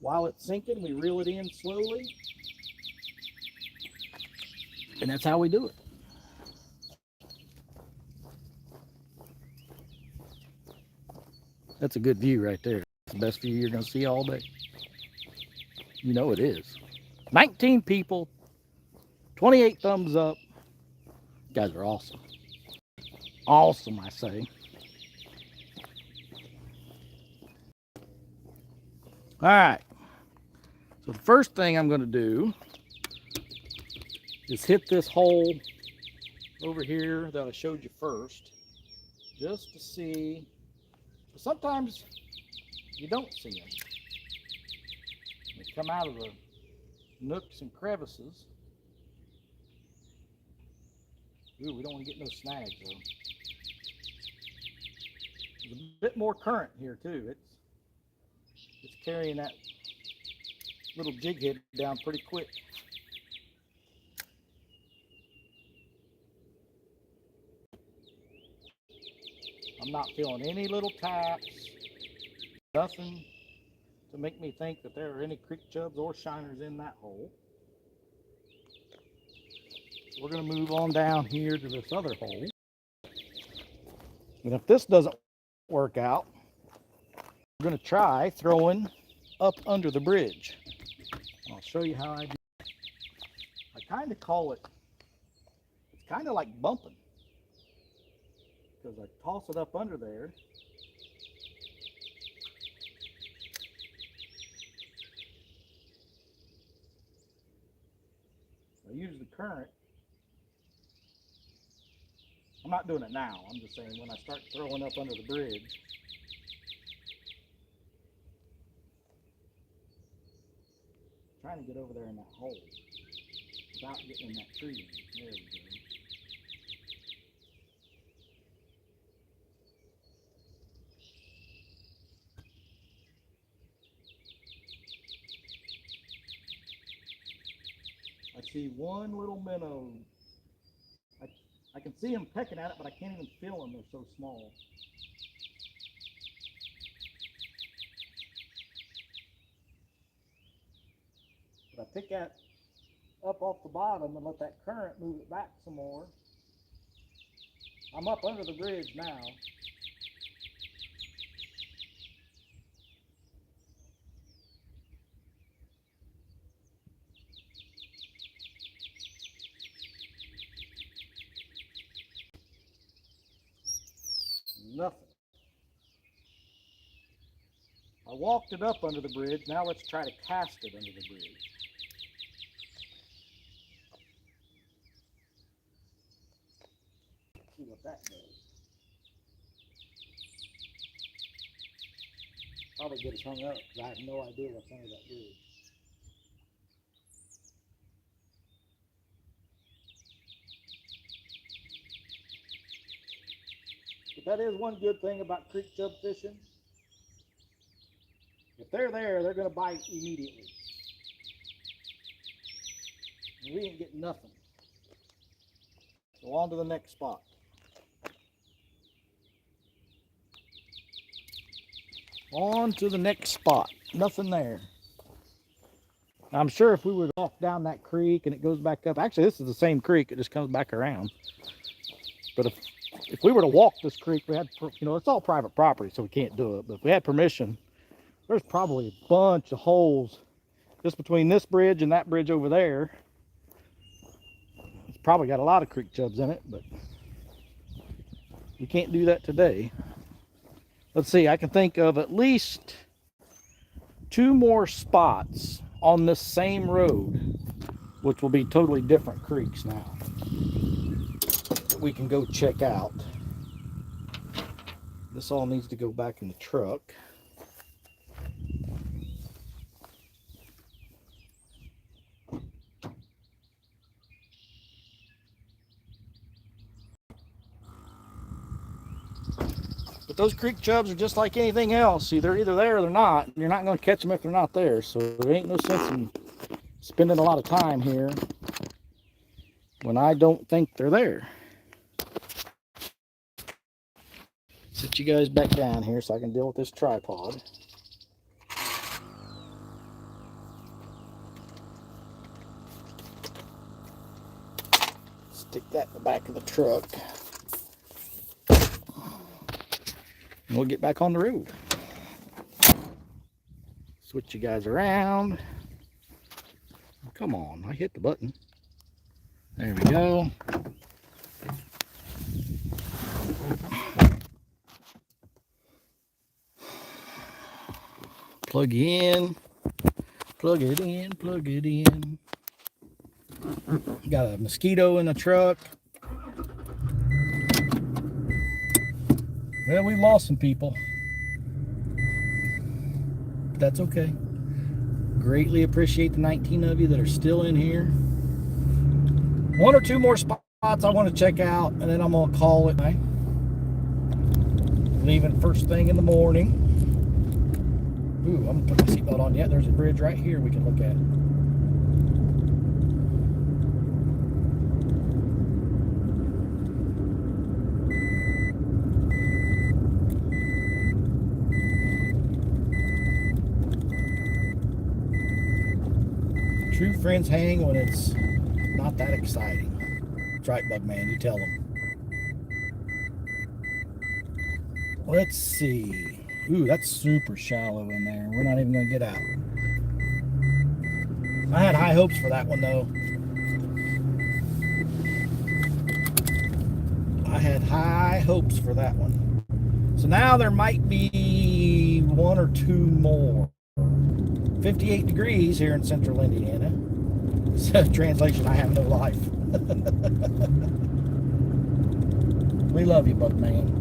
While it's sinking, we reel it in slowly. And that's how we do it. That's a good view right there. It's the best view you're going to see all day. You know it is. 19 people, 28 thumbs up. You guys are awesome. Awesome, I say. All right. So the first thing I'm going to do is hit this hole over here that I showed you first, just to see. Sometimes you don't see them. They come out of the nooks and crevices. Ooh, we don't want to get no snags though. There's a bit more current here too. It's carrying that little jig head down pretty quick. I'm not feeling any little taps, nothing to make me think that there are any creek chubs or shiners in that hole. We're going to move on down here to this other hole. And if this doesn't work out, we're going to try throwing up under the bridge. I'll show you how I do it. I kind of call it, it's kind of like bumping, because I toss it up under there, current. I'm not doing it now. I'm just saying when I start throwing up under the bridge. Trying to get over there in that hole without getting in that tree. There we go. I see one little minnow. I can see him pecking at it, but I can't even feel them. They're so small. But I pick that up off the bottom and let that current move it back some more. I'm up under the bridge now. Nothing. I walked it up under the bridge. Now let's try to cast it under the bridge. See what that does. Probably get us hung up because I have no idea what's under that bridge. But that is one good thing about creek chub fishing. If they're there, they're going to bite immediately. And we ain't getting nothing. So on to the next spot. On to the next spot. Nothing there. I'm sure if we were to walk down that creek and it goes back up, actually this is the same creek, it just comes back around. But if we were to walk this creek, we had, you know, it's all private property, so we can't do it. But if we had permission, there's probably a bunch of holes just between this bridge and that bridge over there. It's probably got a lot of creek chubs in it, but we can't do that today. Let's see, I can think of at least 2 more spots on this same road, which will be totally different creeks now, that we can go check out. This all needs to go back in the truck. But those creek chubs are just like anything else. They're either there or they're not. You're not going to catch them if they're not there. So there ain't no sense in spending a lot of time here when I don't think they're there. Sit you guys back down here so I can deal with this tripod. Stick that in the back of the truck. And we'll get back on the road. Switch you guys around. Come on, I hit the button. There we go. Plug in. Plug it in, plug it in. Got a mosquito in the truck. Well, we've lost some people. But that's okay. Greatly appreciate the 19 of you that are still in here. 1 or 2 more spots I want to check out, and then I'm going to call it. Leaving first thing in the morning. Ooh, I'm going to put my seatbelt on yet. There's a bridge right here we can look at. True friends hang when it's not that exciting. That's right, Bugman, you tell them. Let's see. Ooh, that's super shallow in there. We're not even going to get out. I had high hopes for that one, though. I had high hopes for that one. So now there might be 1 or 2 more. 58 degrees here in central Indiana. Translation, I have no life. We love you, Buckman.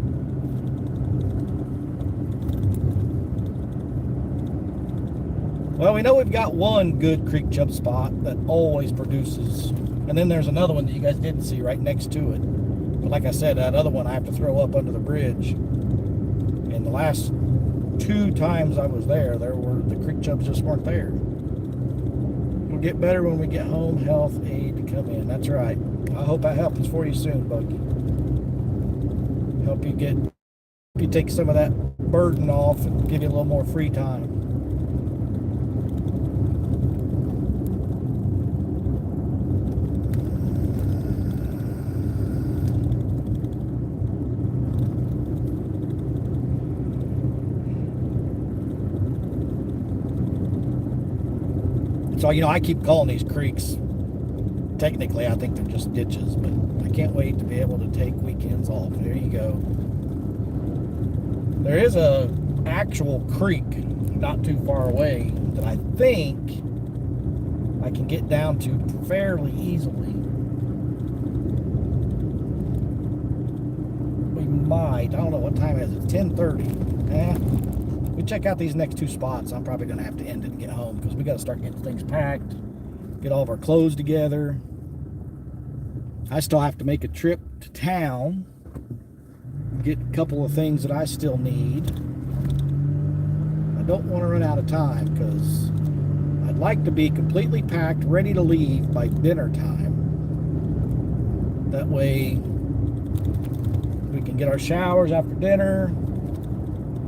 Well, we know we've got one good creek chub spot that always produces. And then there's another one that you guys didn't see right next to it. But like I said, that other one I have to throw up under the bridge. And the last 2 times I was there, the creek chubs just weren't there. It'll get better when we get home health aid to come in. That's right. I hope that happens for you soon, Bucky. Help you take some of that burden off and give you a little more free time. So, I keep calling these creeks, technically I think they're just ditches, but I can't wait to be able to take weekends off. There you go. There is a actual creek not too far away that I think I can get down to fairly easily. We might, I don't know what time it is, it's 10:30. We check out these next 2 spots. I'm probably going to have to end it and get home because we got to start getting things packed, get all of our clothes together. I still have to make a trip to town, get a couple of things that I still need. I don't want to run out of time because I'd like to be completely packed, ready to leave by dinner time. That way we can get our showers after dinner,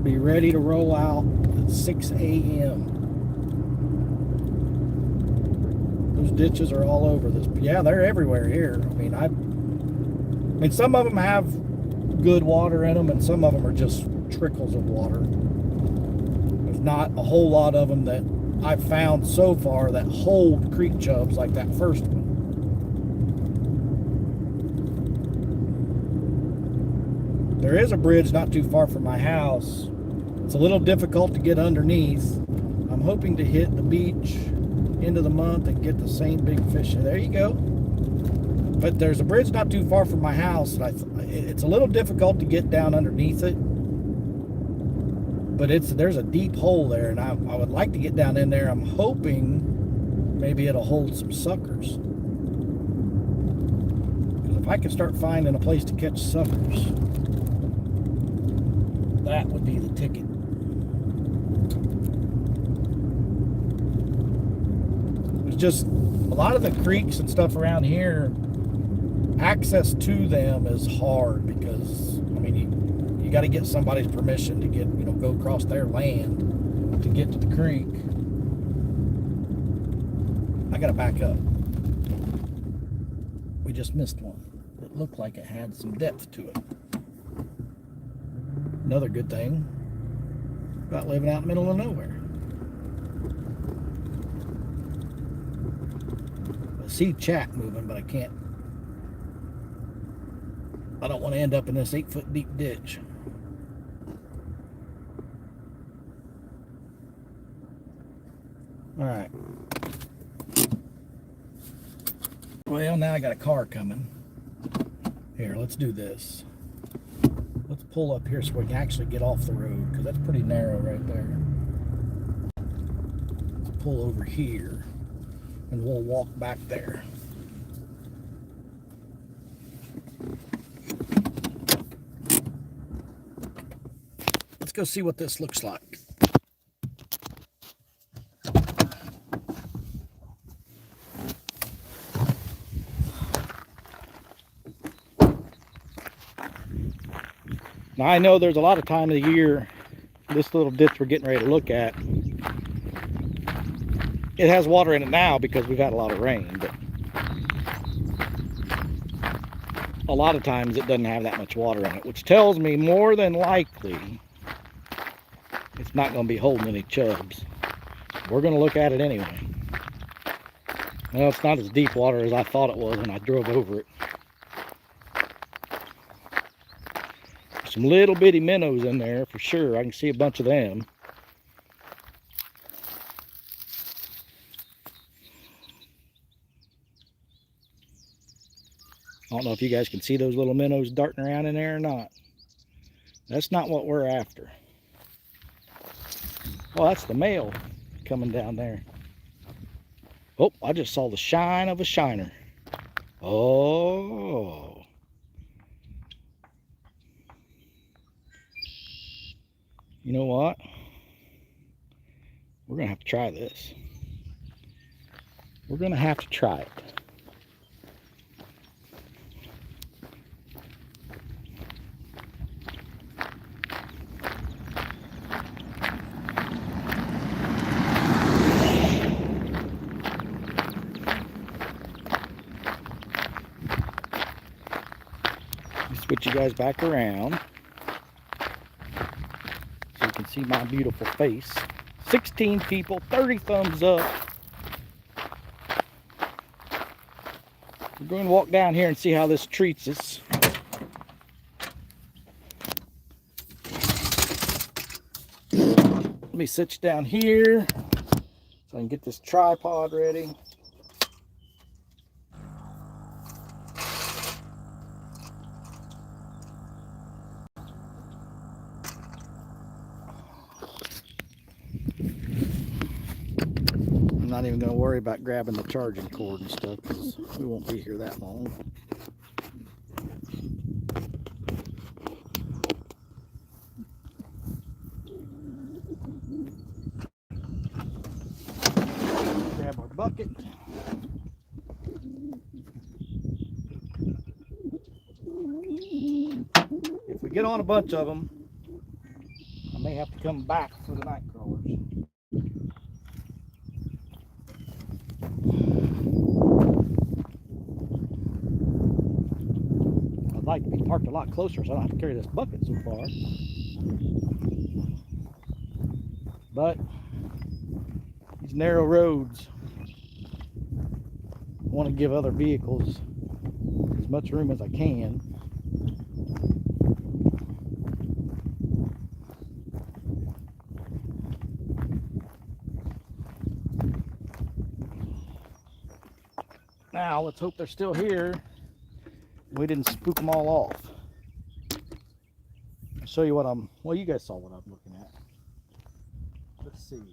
be ready to roll out at 6 a.m. Those ditches are all over this. Yeah, they're everywhere here. I mean, some of them have good water in them, and some of them are just trickles of water. There's not a whole lot of them that I've found so far that hold creek chubs like that first one. There is a bridge not too far from my house. It's a little difficult to get underneath. I'm hoping to hit the beach end of the month and get the same big fish. There you go. But there's a bridge not too far from my house. It's a little difficult to get down underneath it. But there's a deep hole there, and I would like to get down in there. I'm hoping maybe it'll hold some suckers. Because if I could start finding a place to catch suckers, that would be the ticket. There's just a lot of the creeks and stuff around here, access to them is hard because, you got to get somebody's permission to get, go across their land to get to the creek. I got to back up. We just missed one. It looked like it had some depth to it. Another good thing about living out in the middle of nowhere. I see chat moving, but I don't want to end up in this 8-foot deep ditch. All right. Well, now I got a car coming. Here, let's do this. Let's pull up here so we can actually get off the road, because that's pretty narrow right there. Let's pull over here, and we'll walk back there. Let's go see what this looks like. Now I know there's a lot of time of the year, this little ditch we're getting ready to look at, it has water in it now because we've had a lot of rain, but a lot of times it doesn't have that much water in it, which tells me more than likely it's not going to be holding any chubs. We're going to look at it anyway. Well, it's not as deep water as I thought it was when I drove over it. Some little bitty minnows in there for sure. I can see a bunch of them. I don't know if you guys can see those little minnows darting around in there or not. That's not what we're after. Oh, that's the male coming down there. Oh, I just saw the shine of a shiner. Oh. You know what? We're going to have to try this. We're going to have to try it. Switch you guys back around so you can see my beautiful face. 16 people, 30 thumbs up. We're going to walk down here and see how this treats us. Let me sit you down here so I can get this tripod ready. I'm not even going to worry about grabbing the charging cord and stuff because we won't be here that long. Grab our bucket. If we get on a bunch of them, I may have to come back for the night crawlers. I'd like to be parked a lot closer so I don't have to carry this bucket so far. But these narrow roads, I want to give other vehicles as much room as I can. Now let's hope they're still here. We didn't spook them all off. I'll show you what well, you guys saw what I'm looking at. Let's see.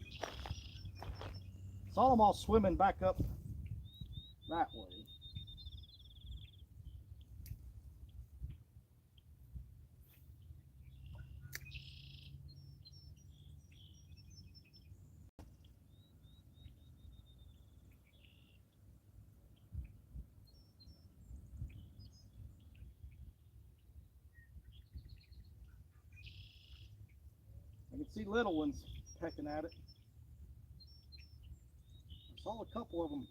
Saw them all swimming back up that way. I can see little ones pecking at it. I saw a couple of them.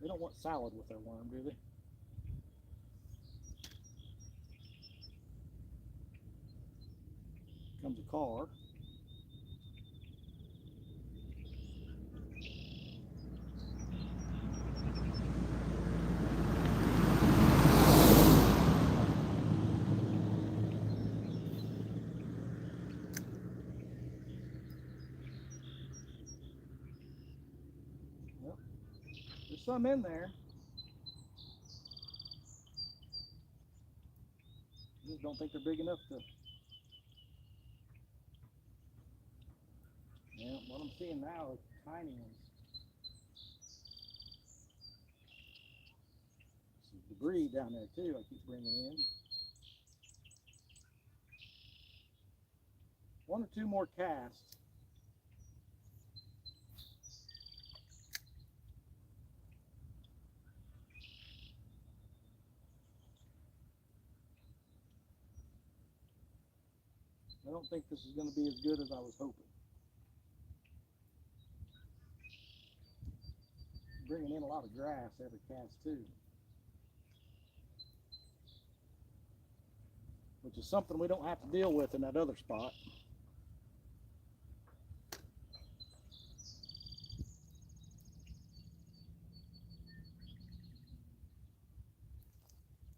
They don't want salad with their worm, do they? Comes a car. Yep. There's some in there. I just don't think they're big enough to. Yeah, what I'm seeing now is tiny ones. Some debris down there too I keep bringing in. One or two more casts. I don't think this is going to be as good as I was hoping. Bringing in a lot of grass every cast too, which is something we don't have to deal with in that other spot.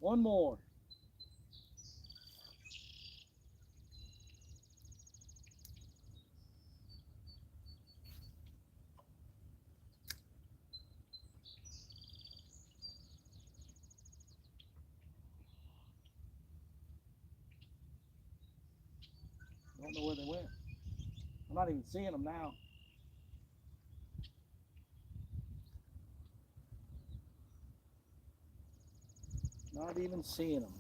One more. don't know where they went. I'm not even seeing them now. Not even seeing them.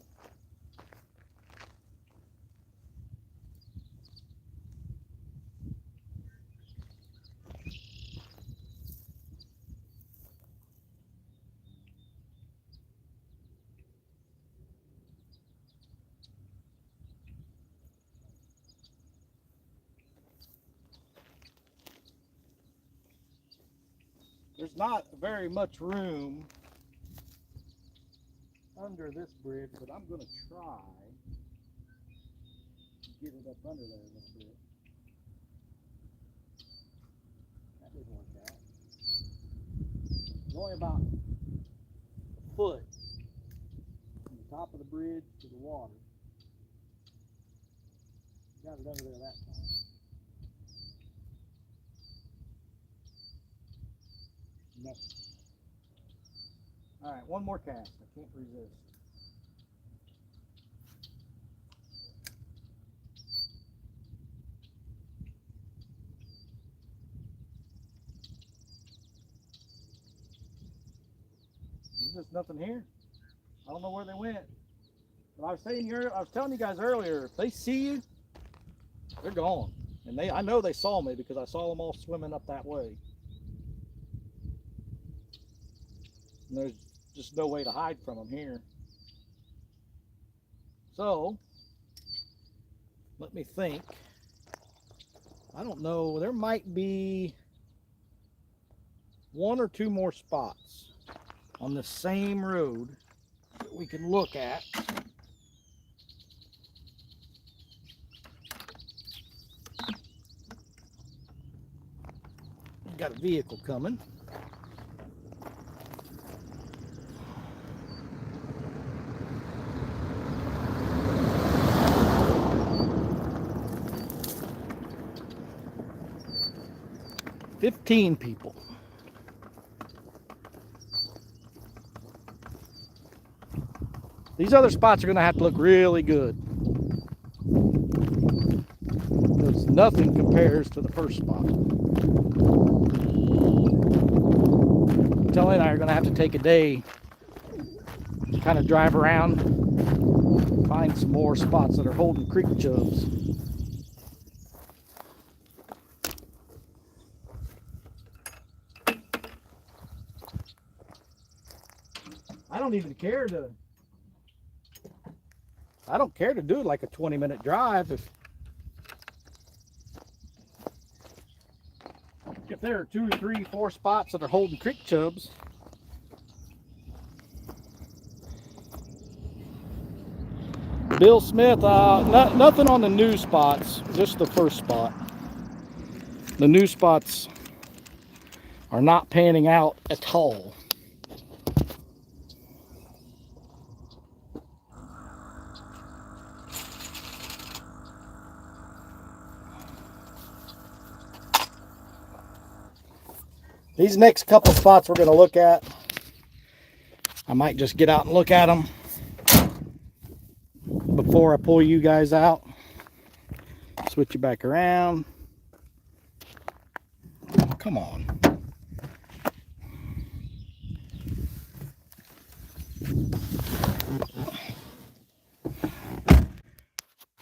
There's not very much room under this bridge, but I'm going to try to get it up under there a little bit. That didn't work out. It's only about a foot from the top of the bridge to the water. Got it under there that time. Nothing. All right, one more cast. I can't resist. There's just nothing here. I don't know where they went. But I was telling you guys earlier, if they see you, they're gone. And I know they saw me because I saw them all swimming up that way. And there's just no way to hide from them here. So, let me think. I don't know, there might be one or two more spots on the same road that we can look at. We've got a vehicle coming. $15 people. These other spots are going to have to look really good, because nothing compares to the first spot. Telly and I are going to have to take a day to kind of drive around, find some more spots that are holding creek chubs. I don't even care to, I don't care to do like a 20-minute drive if there are 2 or 3, 4 spots that are holding creek chubs. Bill Smith, nothing on the new spots, just the first spot. The new spots are not panning out at all. These next couple spots we're going to look at, I might just get out and look at them before I pull you guys out. Switch you back around. Come on.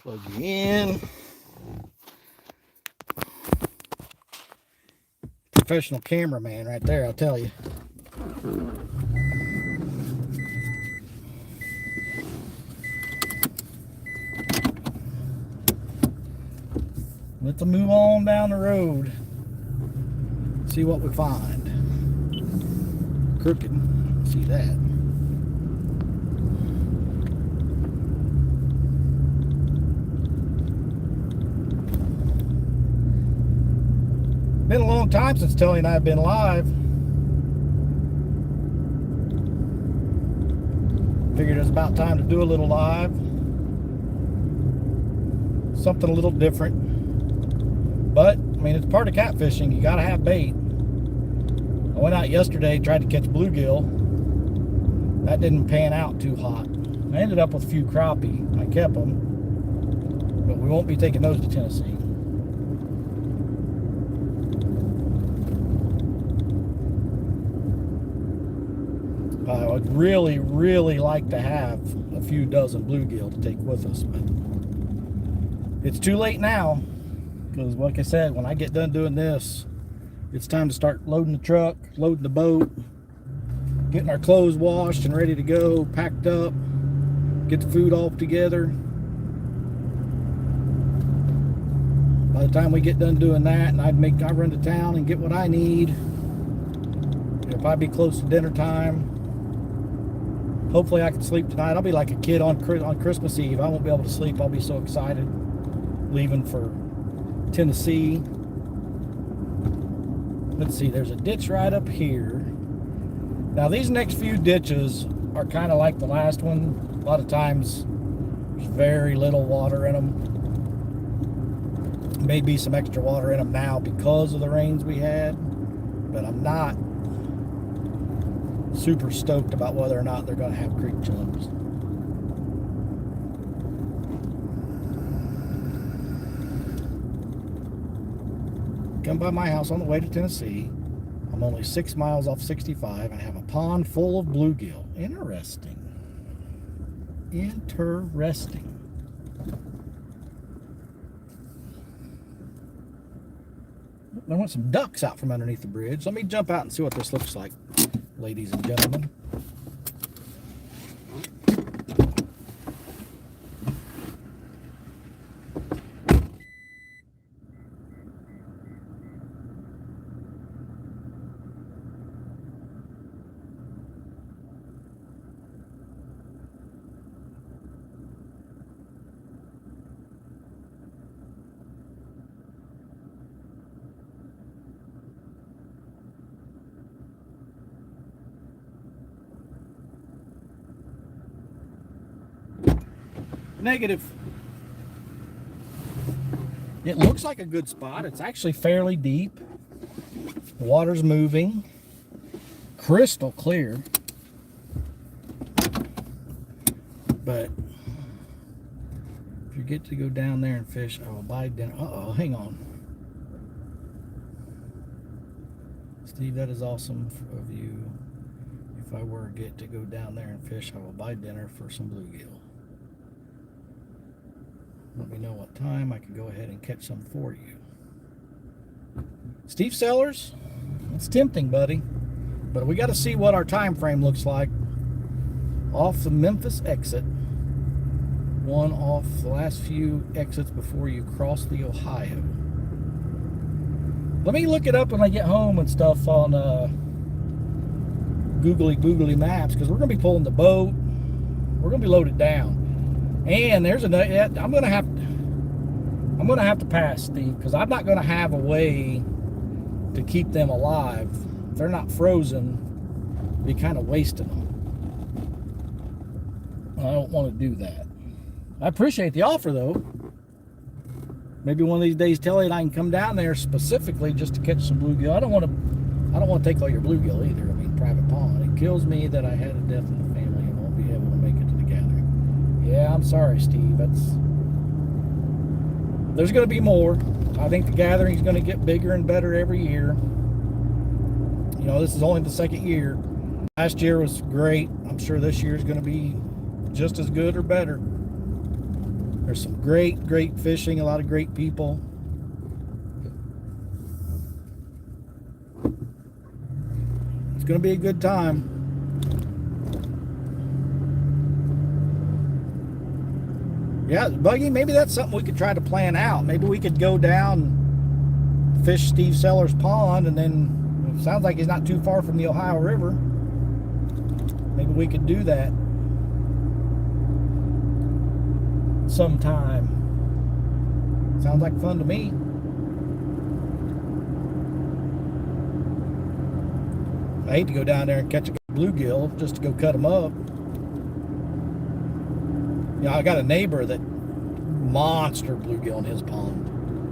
Plug you in. Professional cameraman right there, I'll tell you. Let's move on down the road. See what we find. Crooked. See that. Been a long time since Telly and I have been live. Figured it was about time to do a little live. Something a little different. But, I mean, it's part of catfishing. You gotta have bait. I went out yesterday, tried to catch bluegill. That didn't pan out too hot. I ended up with a few crappie. I kept them. But we won't be taking those to Tennessee. I would really, really like to have a few dozen bluegill to take with us, but it's too late now, because like I said, when I get done doing this, it's time to start loading the truck, loading the boat, getting our clothes washed and ready to go, packed up, get the food all together. By the time we get done doing that, and I run to town and get what I need, it'll probably be close to dinner time. Hopefully I can sleep tonight. I'll be like a kid on Christmas Eve. I won't be able to sleep. I'll be so excited leaving for Tennessee. Let's see, there's a ditch right up here. Now these next few ditches are kind of like the last one. A lot of times there's very little water in them. Maybe some extra water in them now because of the rains we had, but I'm not super stoked about whether or not they're going to have creek chubs. Come by my house on the way to Tennessee. I'm only 6 miles off 65 and have a pond full of bluegill. Interesting. Interesting. I want some ducks out from underneath the bridge. Let me jump out and see what this looks like, ladies and gentlemen. Negative. It looks like a good spot. It's actually fairly deep. The water's moving. Crystal clear. But if you get to go down there and fish, I will buy dinner. Uh-oh, hang on. Steve, that is awesome of you. If I were to get to go down there and fish, I will buy dinner for some bluegill. Let me know what time I can go ahead and catch some for you. Steve Sellers, it's tempting, buddy. But we got to see what our time frame looks like. Off the Memphis exit. One off the last few exits before you cross the Ohio. Let me look it up when I get home and stuff on googly maps, because we're going to be pulling the boat. We're going to be loaded down. And there's another. I'm gonna have to pass, Steve, because I'm not gonna have a way to keep them alive. If they're not frozen, be kind of wasting them. I don't want to do that. I appreciate the offer, though. Maybe one of these days, tell you I can come down there specifically just to catch some bluegill. I don't want to take all your bluegill either. I mean, private pond. It kills me that I had a death in the family and won't be able to make it to the gathering. Yeah, I'm sorry, Steve. There's going to be more. I think the gathering's going to get bigger and better every year. You know, this is only the second year. Last year was great. I'm sure this year is going to be just as good or better. There's some great fishing, a lot of great people. It's going to be a good time. Yeah, Buggy, maybe that's something we could try to plan out. Maybe we could go down, fish Steve Sellers' pond, and then it sounds like he's not too far from the Ohio River. Maybe we could do that sometime. Sounds like fun to me. I hate to go down there and catch a bluegill just to go cut them up. You know, I got a neighbor that monster bluegill in his pond,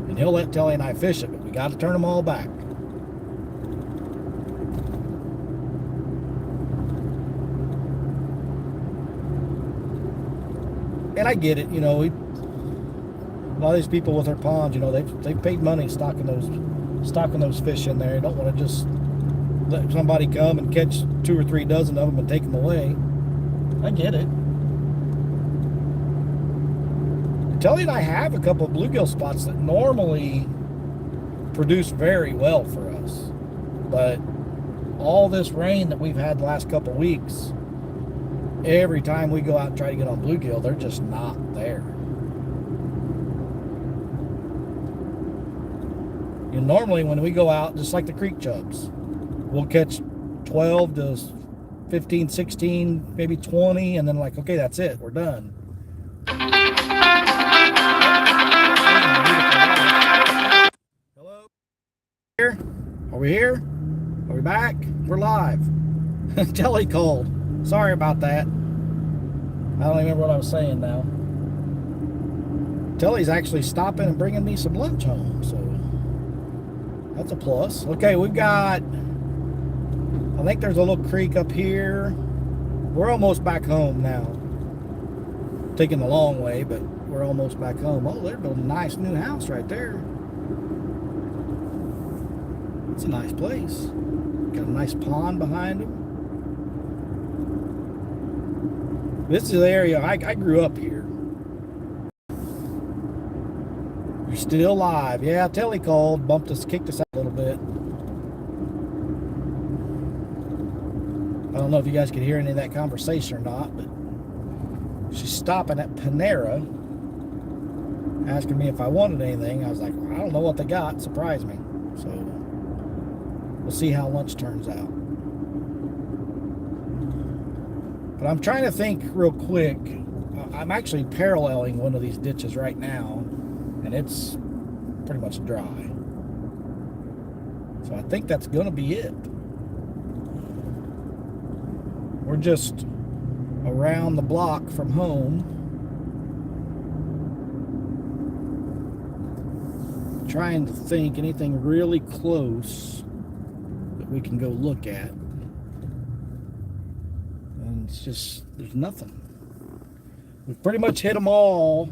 and he'll let Telly and I fish it, but we got to turn them all back. And I get it, you know, lot of these people with their ponds, you know, they've paid money stocking those fish in there. They don't want to just let somebody come and catch 2 or 3 dozen of them and take them away. I get it. Telly and I have a couple of bluegill spots that normally produce very well for us, but all this rain that we've had the last couple of weeks, every time we go out and try to get on bluegill, they're just not there. You know, normally when we go out, just like the creek chubs, we'll catch 12 to 15, 16, maybe 20, and then like, okay, that's it, we're done. Hello? Here? Are we here? Are we back? We're live. Telly called. Sorry about that. I don't remember what I was saying now. Telly's actually stopping and bringing me some lunch home, so that's a plus. Okay, we've got, I think there's a little creek up here. We're almost back home now. Taking the long way, but we're almost back home. Oh, they're building a nice new house right there. It's a nice place. Got a nice pond behind them. This is the area, I grew up here. You're still live. Yeah, Telly called, bumped us, kicked us out a little bit. I don't know if you guys could hear any of that conversation or not, but she's stopping at Panera, asking me if I wanted anything. I was like, well, I don't know what they got. Surprised me. So we'll see how lunch turns out. But I'm trying to think real quick. I'm actually paralleling one of these ditches right now, and it's pretty much dry. So I think that's going to be it. We're just around the block from home. Trying to think anything really close that we can go look at. And it's just, there's nothing. We've pretty much hit them all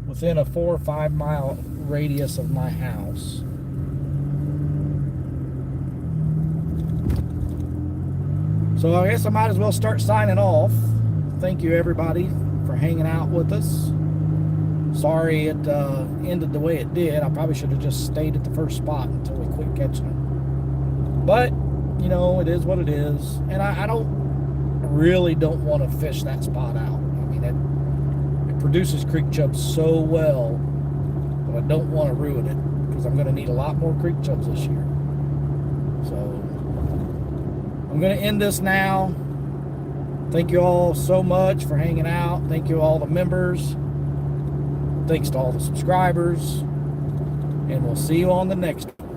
within a 4 or 5 mile radius of my house. So I guess I might as well start signing off. Thank you everybody for hanging out with us. Sorry it ended the way it did. I probably should have just stayed at the first spot until we quit catching them. But, you know, it is what it is. And I really don't want to fish that spot out. I mean, it produces creek chubs so well that I don't want to ruin it, because I'm going to need a lot more creek chubs this year. So I'm going to end this now. Thank you all so much for hanging out. Thank you all the members. Thanks to all the subscribers. And we'll see you on the next one.